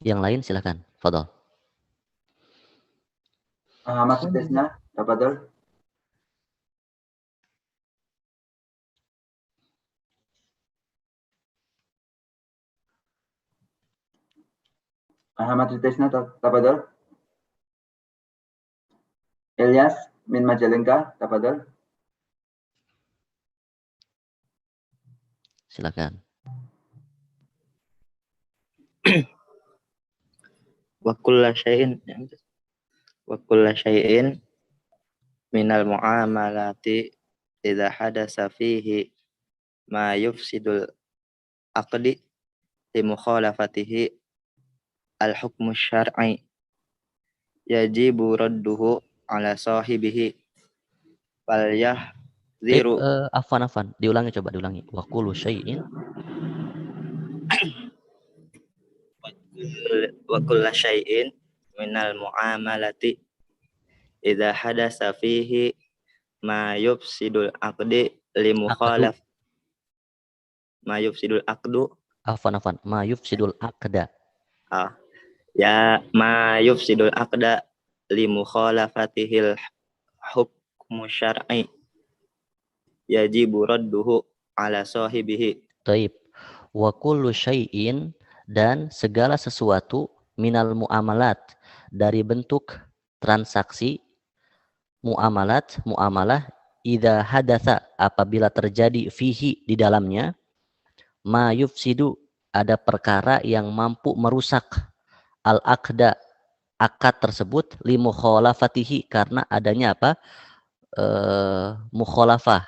Yang lain silakan. Fadhol. Ahmad Desna, tafadhol. Ahmad Desna, tafadhol. Ilyas min Majalengka, tafadhol. Silakan. Wa kullu syai'in minal muamalati idza hadasa fihi ma yufsidul aqdi li mukhalafatihi al-hukmu syar'i yajibu radduhu ala sahibihi wal yahziru. Afan, diulangi, coba diulangi. Wa kullu syai'in minal muamalati idza hadasa fihi ma yufsidul aqdi li mukhalaf ma yufsidul aqdu Afan, ma yufsidul aqda. Ya ma yufsidul aqda li mukhalafatihil hukmu syar'i yajibu radduhu ala sahibihi. Taib. Wa kullu syai'in, dan segala sesuatu, minal muamalat, dari bentuk transaksi, muamalah, idza hadatsa, apabila terjadi, fihi, di dalamnya, ma yufsidu, ada perkara yang mampu merusak, al-aqda, akad tersebut, li mukhalafatihi, karena adanya apa? Mukhalafah,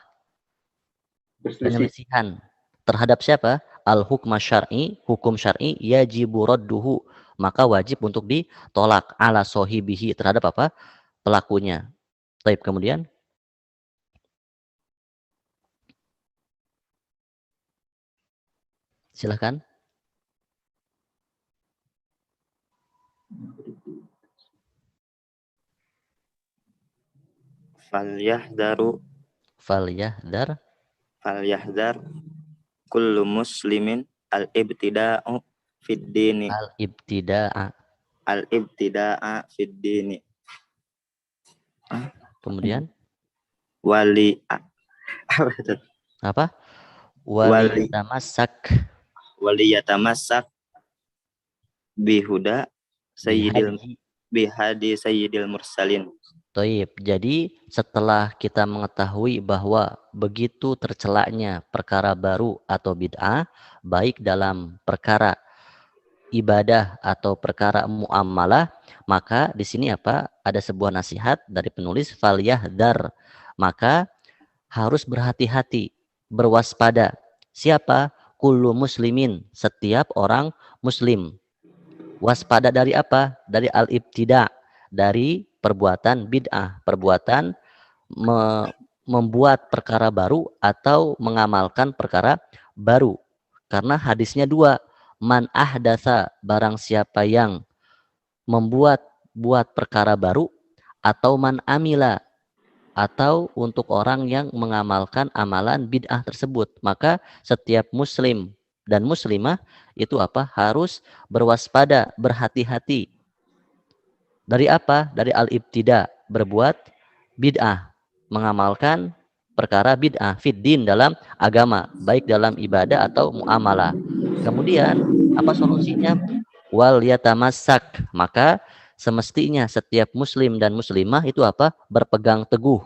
penyelisihan terhadap siapa? Al-hukma syar'i, hukum syar'i, yajibu radduhu, maka wajib untuk ditolak, ala sohibihi, terhadap apa? Pelakunya. Taib, kemudian silahkan. Falyahdar kullu muslimin al-ibtida'u fid dini. Al-ibtida'a fid dini. Kemudian apa? Waliyatamassak bihuda bihadi sayyidil mursalin. Taib. Jadi setelah kita mengetahui bahwa begitu tercelaknya perkara baru atau bid'ah, baik dalam perkara ibadah atau perkara muamalah, maka di sini apa? Ada sebuah nasihat dari penulis, falyahdar, maka harus berhati-hati, berwaspada. Siapa? Kullu muslimin, setiap orang muslim. Waspada dari apa? Dari al-ibtida', dari perbuatan bid'ah, perbuatan membuat perkara baru atau mengamalkan perkara baru. Karena hadisnya dua, man ahdatsa, barang siapa yang membuat perkara baru, atau man amila, atau untuk orang yang mengamalkan amalan bid'ah tersebut. Maka setiap muslim dan muslimah itu apa? Harus berwaspada, berhati-hati. Dari apa? Dari al-ibtida, berbuat bid'ah, mengamalkan perkara bid'ah, fiddin, dalam agama, baik dalam ibadah atau muamalah. Kemudian apa solusinya? Wal yatamassak, maka semestinya setiap muslim dan muslimah itu apa? Berpegang teguh.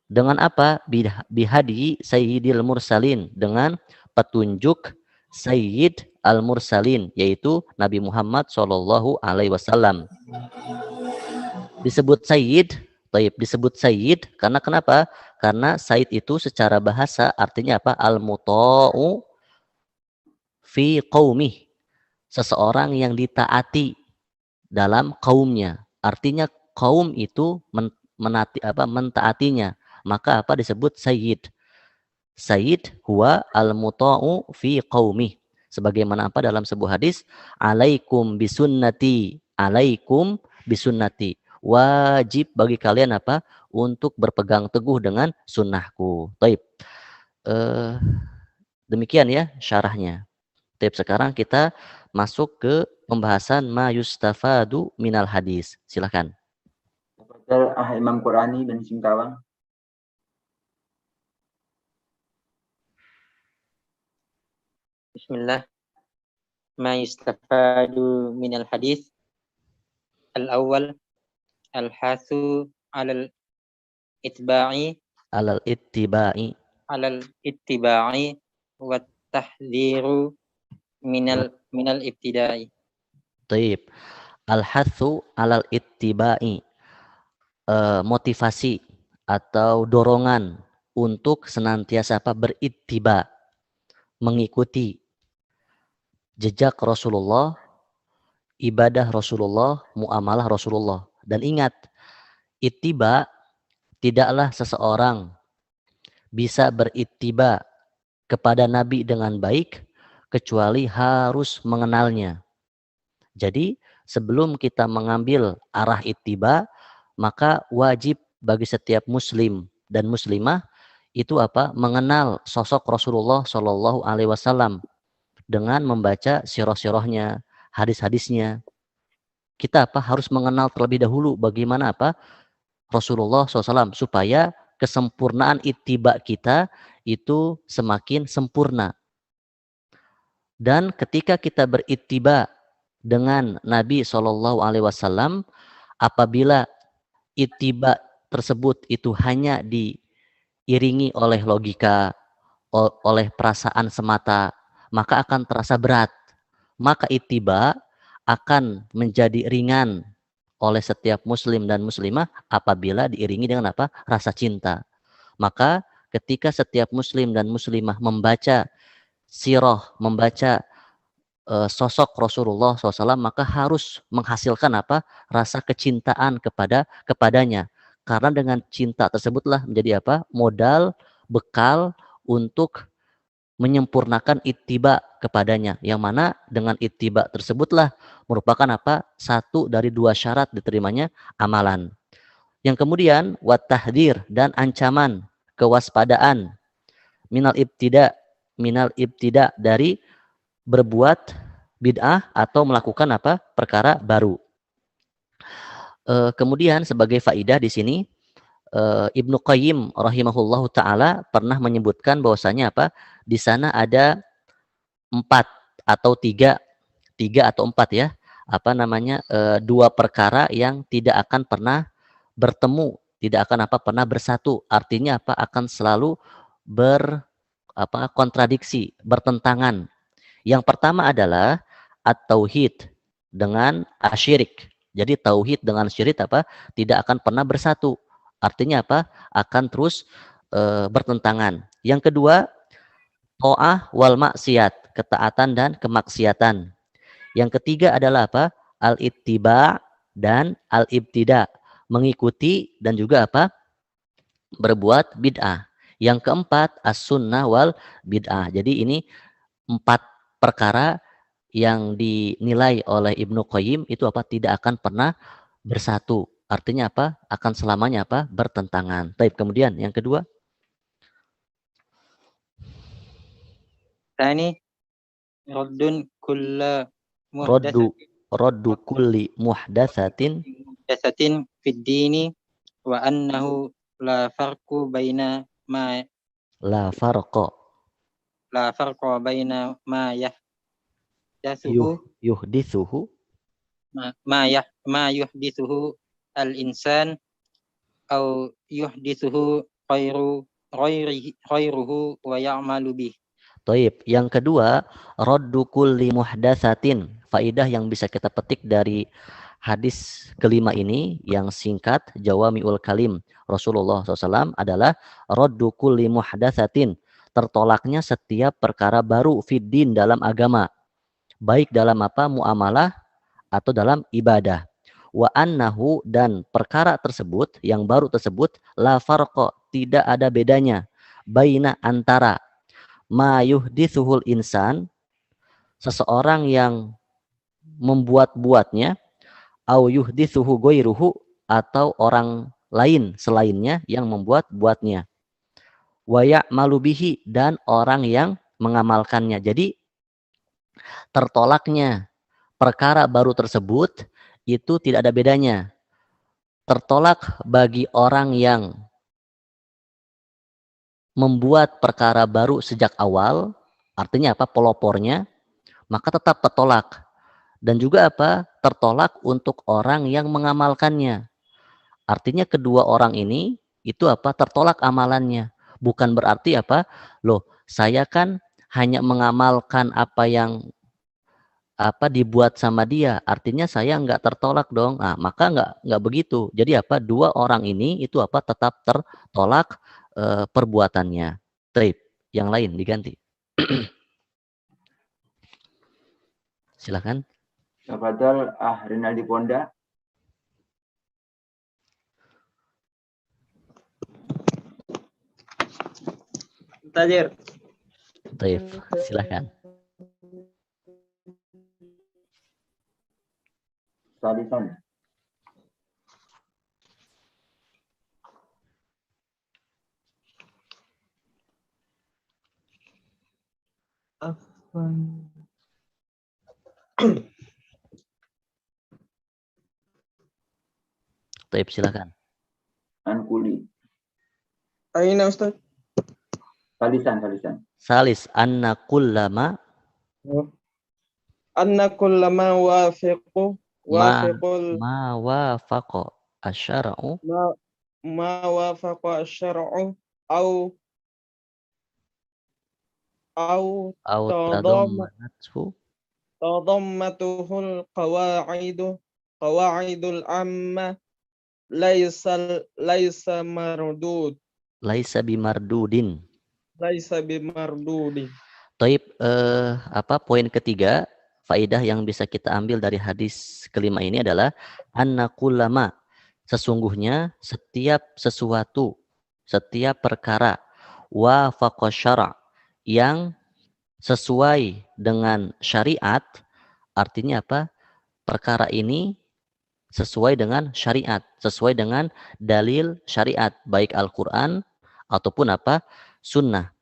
Dengan apa? Bihadi sayyidil mursalin, dengan petunjuk Sayyid al-Mursalin, yaitu Nabi Muhammad Shallallahu Alaihi Wasallam. Disebut Sayyid, disebut Sayyid karena kenapa? Karena Sayyid itu secara bahasa artinya apa? Al-muta'u fi qaumih, seseorang yang ditaati dalam kaumnya. Artinya kaum itu mentaatinya. Maka apa disebut Sayyid? Sayyid huwa al-muta'u fi qaumih. Sebagaimana apa dalam sebuah hadis, alaikum bisunnati, alaikum bisunnati. Wajib bagi kalian apa? Untuk berpegang teguh dengan sunnahku. Taib. Demikian ya syarahnya. Taib, sekarang kita masuk ke pembahasan ma yustafadu minal hadis. Silakan. Imam Qurani dan Singkawang. Bismillah. Ma yustafadu minal hadis. Al-awwal al-hathu alal ittiba'i wa tahdhiru minal ibtida'i. Taib. Al-hathu alal ittiba'i, motivasi atau dorongan untuk senantiasa apa? Berittiba, mengikuti jejak Rasulullah, ibadah Rasulullah, muamalah Rasulullah. Dan ingat, ittiba, tidaklah seseorang bisa berittiba kepada Nabi dengan baik kecuali harus mengenalnya. Jadi sebelum kita mengambil arah ittiba, maka wajib bagi setiap muslim dan muslimah itu apa? Mengenal sosok Rasulullah Shallallahu Alaihi Wasallam dengan membaca sirah-sirahnya, hadis-hadisnya. Kita apa? Harus mengenal terlebih dahulu bagaimana apa? Rasulullah SAW supaya kesempurnaan ittiba kita itu semakin sempurna. Dan ketika kita berittiba dengan Nabi Shallallahu Alaihi Wasallam, apabila ittiba tersebut itu hanya diiringi oleh logika, oleh perasaan semata, maka akan terasa berat. Maka ittiba akan menjadi ringan oleh setiap muslim dan muslimah apabila diiringi dengan apa? Rasa cinta. Maka ketika setiap muslim dan muslimah membaca sirah, membaca sosok Rasulullah SAW, maka harus menghasilkan apa? Rasa kecintaan kepadanya. Karena dengan cinta tersebutlah menjadi apa? Modal, bekal untuk menyempurnakan ittiba kepadanya, yang mana dengan ittiba tersebutlah merupakan apa? Satu dari dua syarat diterimanya amalan. Yang kemudian wattahdzir, dan ancaman, kewaspadaan, minal ibtida dari berbuat bid'ah atau melakukan apa? Perkara baru. Kemudian sebagai faidah di sini Ibnu Qayyim rahimahullahu taala pernah menyebutkan bahwasanya apa? Di sana ada 4 atau 3 atau 4 ya. Apa namanya? Dua perkara yang tidak akan pernah bertemu, tidak akan apa? Pernah bersatu. Artinya apa? Akan selalu kontradiksi, bertentangan. Yang pertama adalah at-tauhid dengan asyirik. Jadi tauhid dengan syirik apa? Tidak akan pernah bersatu. Artinya apa? Akan terus bertentangan. Yang kedua, ta'ah wal maksiat, ketaatan dan kemaksiatan. Yang ketiga adalah apa? Al-ittiba dan al-ibtida, mengikuti dan juga apa? Berbuat bid'ah. Yang keempat, as-sunnah wal bid'ah. Jadi ini 4 perkara yang dinilai oleh Ibnu Qayyim itu apa? Tidak akan pernah bersatu. Artinya apa? Akan selamanya apa? Bertentangan. Baik, kemudian yang kedua. Tani raddun kulla Raddu kulli muhdatsatin fid dini wa annahu la farqa baina ma yuhditsuhu ma yuhditsuhu al-insan au yuhditsuhu khairuhu wa ya'malu bih. Taib. Yang kedua, raddu kulli muhdatsatin. Faidah yang bisa kita petik dari hadis kelima ini yang singkat, Jawami'ul Kalim Rasulullah SAW adalah raddu kulli muhdatsatin. Tertolaknya setiap perkara baru fiddin dalam agama. Baik dalam apa? Muamalah atau dalam ibadah. Wa annahu, dan perkara tersebut yang baru tersebut la farqa, tidak ada bedanya, baina antara ma yuhditsuhul insan, seseorang yang membuat-buatnya, au yuhditsuhu ghairuhu, atau orang lain selainnya yang membuat-buatnya, wa ya'malu bihi, dan orang yang mengamalkannya. Jadi tertolaknya perkara baru tersebut itu tidak ada bedanya. Tertolak bagi orang yang membuat perkara baru sejak awal, artinya apa? Pelopornya, maka tetap tertolak. Dan juga apa? Tertolak untuk orang yang mengamalkannya. Artinya kedua orang ini itu apa? Tertolak amalannya. Bukan berarti apa? Loh, saya kan hanya mengamalkan apa yang dibuat sama dia, artinya saya nggak tertolak dong. Nah, maka nggak begitu. Jadi apa? Dua orang ini itu apa? Tetap tertolak perbuatannya. Trip. Yang lain diganti. Silakan. Tafadhal Rinaldi Ponda. Tajir. Trip. Silakan. Salisan. Taib, silakan. Ankuli. Aina Ustaz? Salisan. Salis anna kullama Anna kullama wafiqul ma wafaqa asyara'u ma wafaqa syar'u au tadammanathu tadammatuhul qawaidul amma laisa mardud laisa bimardudin. Taib, poin ketiga, faidah yang bisa kita ambil dari hadis kelima ini adalah anna kullama, sesungguhnya setiap sesuatu, setiap perkara wafaqa syara' yang sesuai dengan syariat, artinya apa? Perkara ini sesuai dengan syariat, sesuai dengan dalil syariat, baik Al-Qur'an ataupun apa? Sunnah.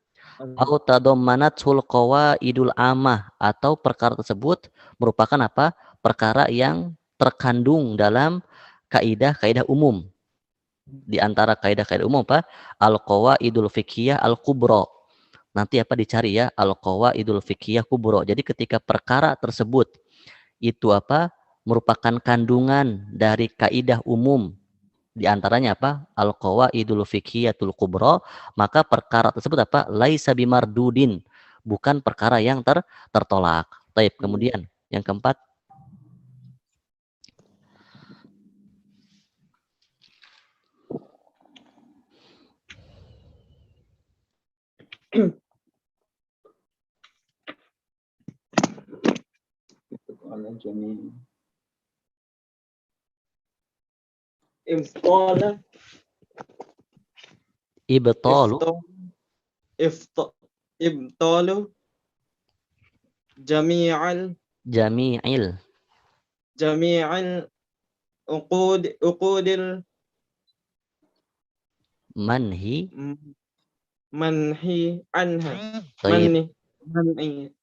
Au tadammanatul qawaidul amah, atau perkara tersebut merupakan apa? Perkara yang terkandung dalam kaidah-kaidah umum. Di antara kaidah-kaidah umum apa? Al-qawaidul fiqhiyah al-kubra. Nanti apa dicari ya? Al-qawaidul fiqhiyah kubra. Jadi ketika perkara tersebut itu apa? Merupakan kandungan dari kaidah umum. Di antaranya apa? Al-qawaidul fiqhiyatul kubra, maka perkara tersebut apa? Laisa bimardudin, bukan perkara yang tertolak. Baik, kemudian yang keempat. Ibtalu jami'il uqudil manhi anha.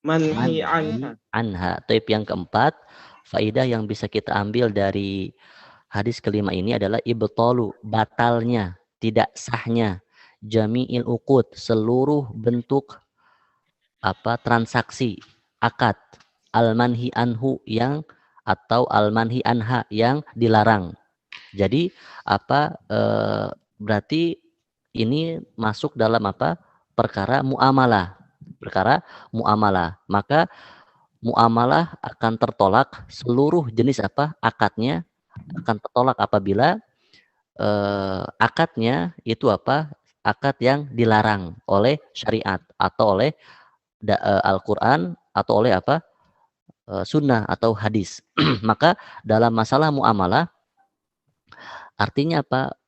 Manhi anha. Taib, yang keempat, faidah yang bisa kita ambil dari hadis kelima ini adalah ibtalu, batalnya, tidak sahnya, jami'il uqud, seluruh bentuk apa? Transaksi, akad, al-manhi anhu yang atau al-manhi anha yang dilarang. Jadi apa? Berarti ini masuk dalam apa? Perkara muamalah. Maka muamalah akan tertolak, seluruh jenis apa? Akadnya akan tertolak apabila akadnya itu apa? Akad yang dilarang oleh syariat atau oleh Al-Qur'an atau oleh apa? Sunnah atau hadis. Maka dalam masalah muamalah artinya apa?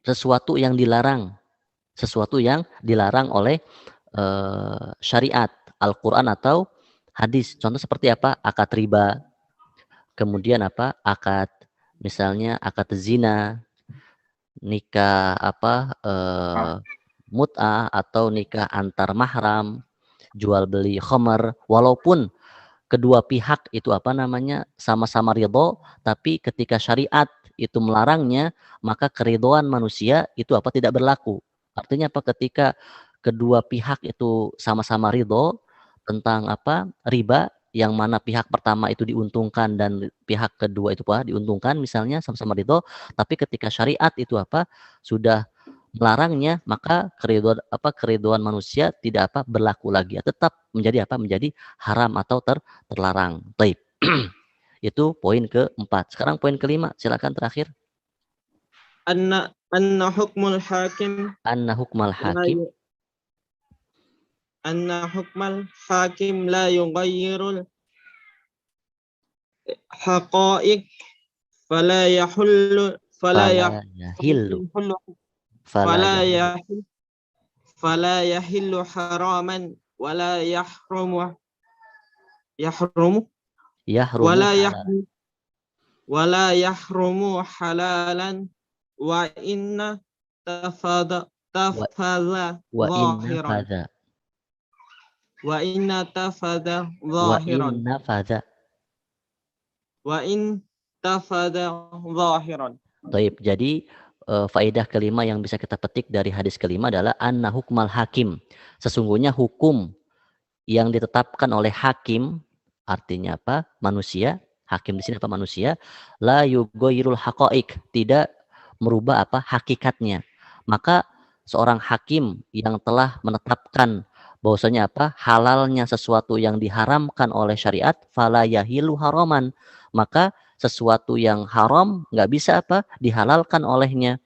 Sesuatu yang dilarang oleh syariat, Al-Qur'an atau hadis. Contoh seperti apa? Akad riba. Kemudian apa? Akad, misalnya akad zina, nikah apa? Mut'ah atau nikah antar mahram, jual beli khamar, walaupun kedua pihak itu apa namanya? Sama-sama ridho, tapi ketika syariat itu melarangnya, maka keridhoan manusia itu apa? Tidak berlaku. Artinya apa? Ketika kedua pihak itu sama-sama ridho tentang apa? Riba, yang mana pihak pertama itu diuntungkan dan pihak kedua itu apa? Diuntungkan, misalnya sama-sama ridho, tapi ketika syariat itu apa? Sudah melarangnya, maka keridhoan manusia tidak apa? Berlaku lagi. Tetap menjadi apa? Menjadi haram atau terlarang. Baik. Itu poin keempat. Sekarang poin kelima, silakan terakhir. Anna hukmal hakim la yughayyirul haqa'iq fala yahillu haraman wala yahrumu halalan wa inna tafadha zahiran. Wa inna tafadha Wa zahiran. inna fadha. Wa in tafadha zahiran. Taib. Jadi faedah kelima yang bisa kita petik dari hadis kelima adalah anna hukmal hakim. Sesungguhnya hukum yang ditetapkan oleh hakim, artinya apa? Manusia. Hakim di sini apa? Manusia. La yugoyirul haqaik. Tidak merubah apa? Hakikatnya. Maka seorang hakim yang telah menetapkan bahwasanya apa? Halalnya sesuatu yang diharamkan oleh syariat, fala yahilu haraman. Maka sesuatu yang haram nggak bisa apa? Dihalalkan olehnya.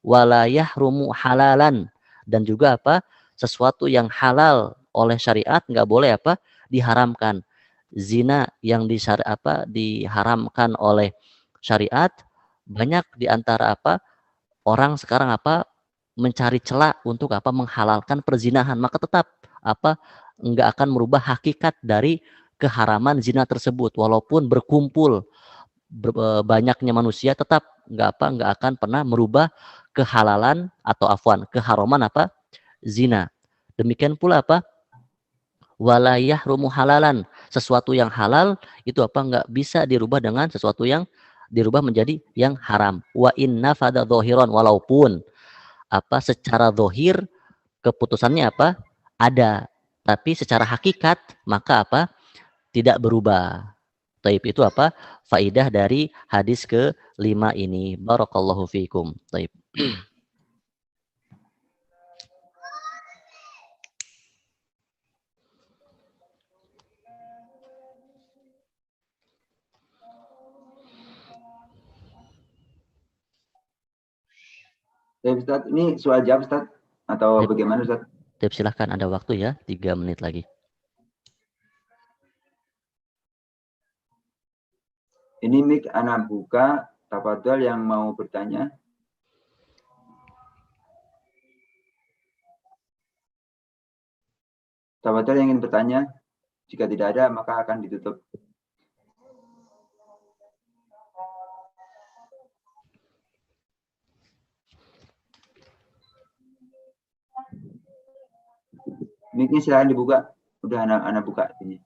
Wala yahrumu halalan. Dan juga apa? Sesuatu yang halal oleh syariat nggak boleh apa? Diharamkan. Zina yang diharamkan oleh syariat, banyak diantara apa? Orang sekarang apa? Mencari celah untuk apa? Menghalalkan perzinahan. Maka tetap apa? Nggak akan merubah hakikat dari keharaman zina tersebut. Walaupun berkumpul banyaknya manusia, tetap nggak akan pernah merubah kehalalan atau keharaman apa? Zina. Demikian pula apa? Wala yahrumu halalan. Sesuatu yang halal itu apa? Nggak bisa dirubah dengan sesuatu yang dirubah menjadi yang haram. Wa inna fada dhohiron. Walaupun apa secara dohir keputusannya apa? Ada. Tapi secara hakikat maka apa? Tidak berubah. Taib itu apa? Faidah dari hadis ke-5 ini. Barakallahu fiikum. Taib. Ustaz, ini soal jawab Ustaz atau bagaimana Ustaz? Taib, silahkan, ada waktu ya, 3 menit lagi. Ini mic anak buka, tafadhol yang mau bertanya. Tafadhol yang ingin bertanya, jika tidak ada maka akan ditutup. Mic-nya silahkan dibuka. Udah anak buka ini.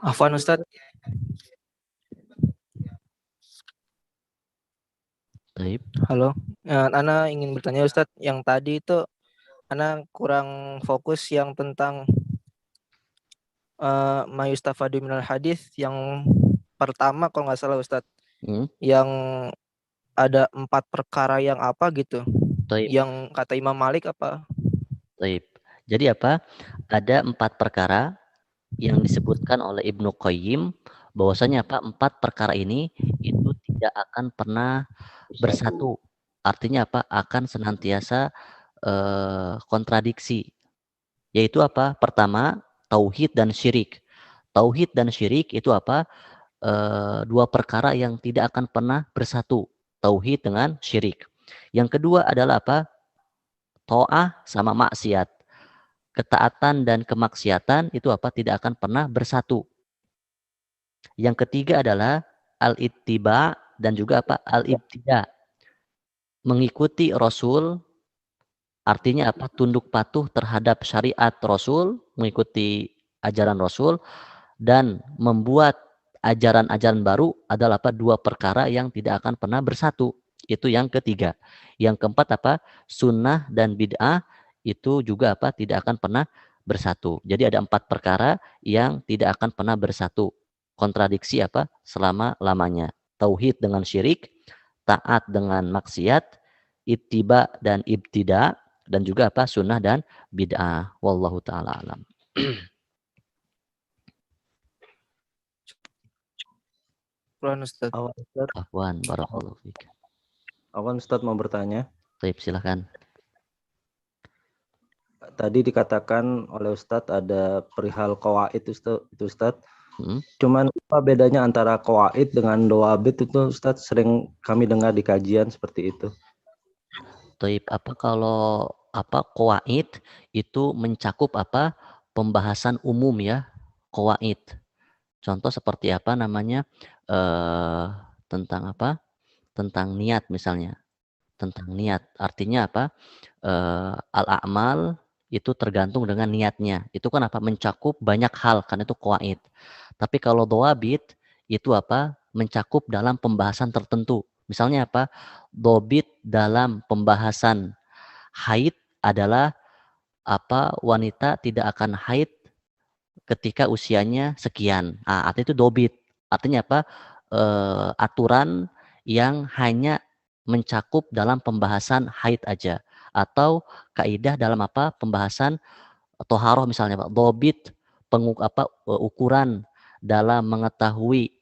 Afwan Ustadz. Taib. Halo, Ana ingin bertanya Ustadz, yang tadi itu Ana kurang fokus yang tentang mayustafadu minal hadis yang pertama kalau nggak salah Ustadz, yang ada 4 perkara yang apa gitu, Taib. Yang kata Imam Malik apa? Taib. Jadi apa? Ada 4 perkara yang disebutkan oleh Ibnu Qayyim, bahwasanya apa? 4 perkara ini itu tidak akan pernah bersatu. Artinya apa? Akan senantiasa kontradiksi. Yaitu apa? Pertama, tauhid dan syirik. Tauhid dan syirik itu apa? 2 perkara yang tidak akan pernah bersatu. Tauhid dengan syirik. Yang kedua adalah apa? Ta'ah sama maksiat. Ketaatan dan kemaksiatan itu apa? Tidak akan pernah bersatu. Yang ketiga adalah al-ittiba dan juga apa? Al-ibtida. Mengikuti Rasul, artinya apa? Tunduk patuh terhadap syariat Rasul, mengikuti ajaran Rasul, dan membuat ajaran-ajaran baru adalah apa? 2 perkara yang tidak akan pernah bersatu. Itu yang ketiga. Yang keempat apa? Sunnah dan bid'ah itu juga apa? Tidak akan pernah bersatu. Jadi ada 4 perkara yang tidak akan pernah bersatu. Kontradiksi apa? Selama-lamanya. Tauhid dengan syirik, taat dengan maksiat, ittiba dan ibtida, dan juga apa? Sunnah dan bid'ah. Wallahu ta'ala alam. Afwan, barakallahu fiik. Afwan Ustaz mau bertanya. Baik, silakan. Tadi dikatakan oleh Ustadz ada perihal qawaid itu Ustadz. Cuman apa bedanya antara qawaid dengan dawabit itu Ustadz, sering kami dengar di kajian seperti itu. Taib, kalau qawaid itu mencakup apa? Pembahasan umum ya, qawaid. Contoh seperti apa namanya, tentang apa, tentang niat misalnya, tentang niat. Artinya apa, al-a'mal itu tergantung dengan niatnya. Itu kan apa, mencakup banyak hal, kan itu qawaid. Tapi kalau dhawabit, itu apa, mencakup dalam pembahasan tertentu. Misalnya apa, dhobit dalam pembahasan haid adalah apa, wanita tidak akan haid ketika usianya sekian. Artinya itu dhobit. Artinya apa, aturan yang hanya mencakup dalam pembahasan haid aja. Atau kaidah dalam apa, pembahasan toharoh misalnya Pak. Dhobit, ukuran dalam mengetahui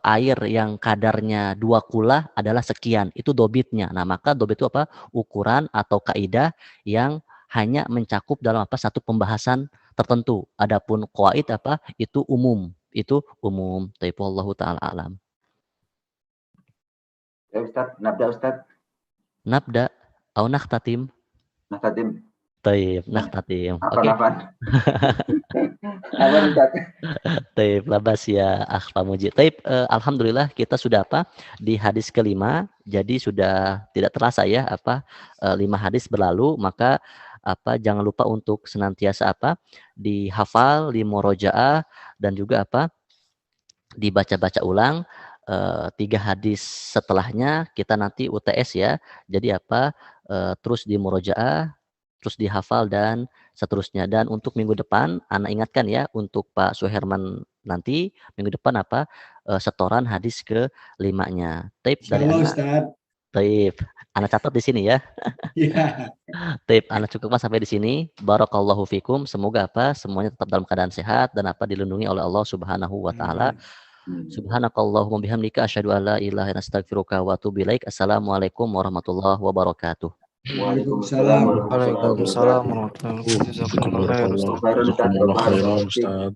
air yang kadarnya 2 kula adalah sekian. Itu dhobitnya. Nah, maka dhobit itu apa? Ukuran atau kaidah yang hanya mencakup dalam apa, satu pembahasan tertentu. Adapun qawaid apa? Itu umum. Itu umum. Wallahu ta'ala alam. Ya Ustaz, nabda Ustaz. Nabda atau nakhtatim? Nakhtatim. Taib, nakhtatim. Oke. Taib, labas ya Akh Pamuji. Taib, alhamdulillah kita sudah apa? Di hadis kelima. Jadi sudah tidak terasa ya apa, 5 hadis berlalu, maka apa, jangan lupa untuk senantiasa apa, dihafal, dimurojaah, dan juga apa, dibaca-baca ulang. 3 hadis setelahnya kita nanti UTS ya. Jadi apa, terus dimurojaah, terus dihafal dan seterusnya. Dan untuk minggu depan, Ana ingatkan ya, untuk Pak Suherman nanti minggu depan apa, setoran hadis ke-5-nya. Taib dari Ana. Taib, Ana catat di sini ya. Iya. Taib, Ana cukupkan sampai di sini. Barakallahu fikum. Semoga apa, semuanya tetap dalam keadaan sehat dan apa, dilindungi oleh Allah Subhanahu wa taala. Subhanakallahumma bihamdika asyhadu an la ilaha illa anta astaghfiruka wa atubu ilaik. Assalamualaikum warahmatullahi wabarakatuh. Waalaikumsalam. Waalaikumsalam warahmatullahi wabarakatuh. Jazakumullah khairan Ustaz.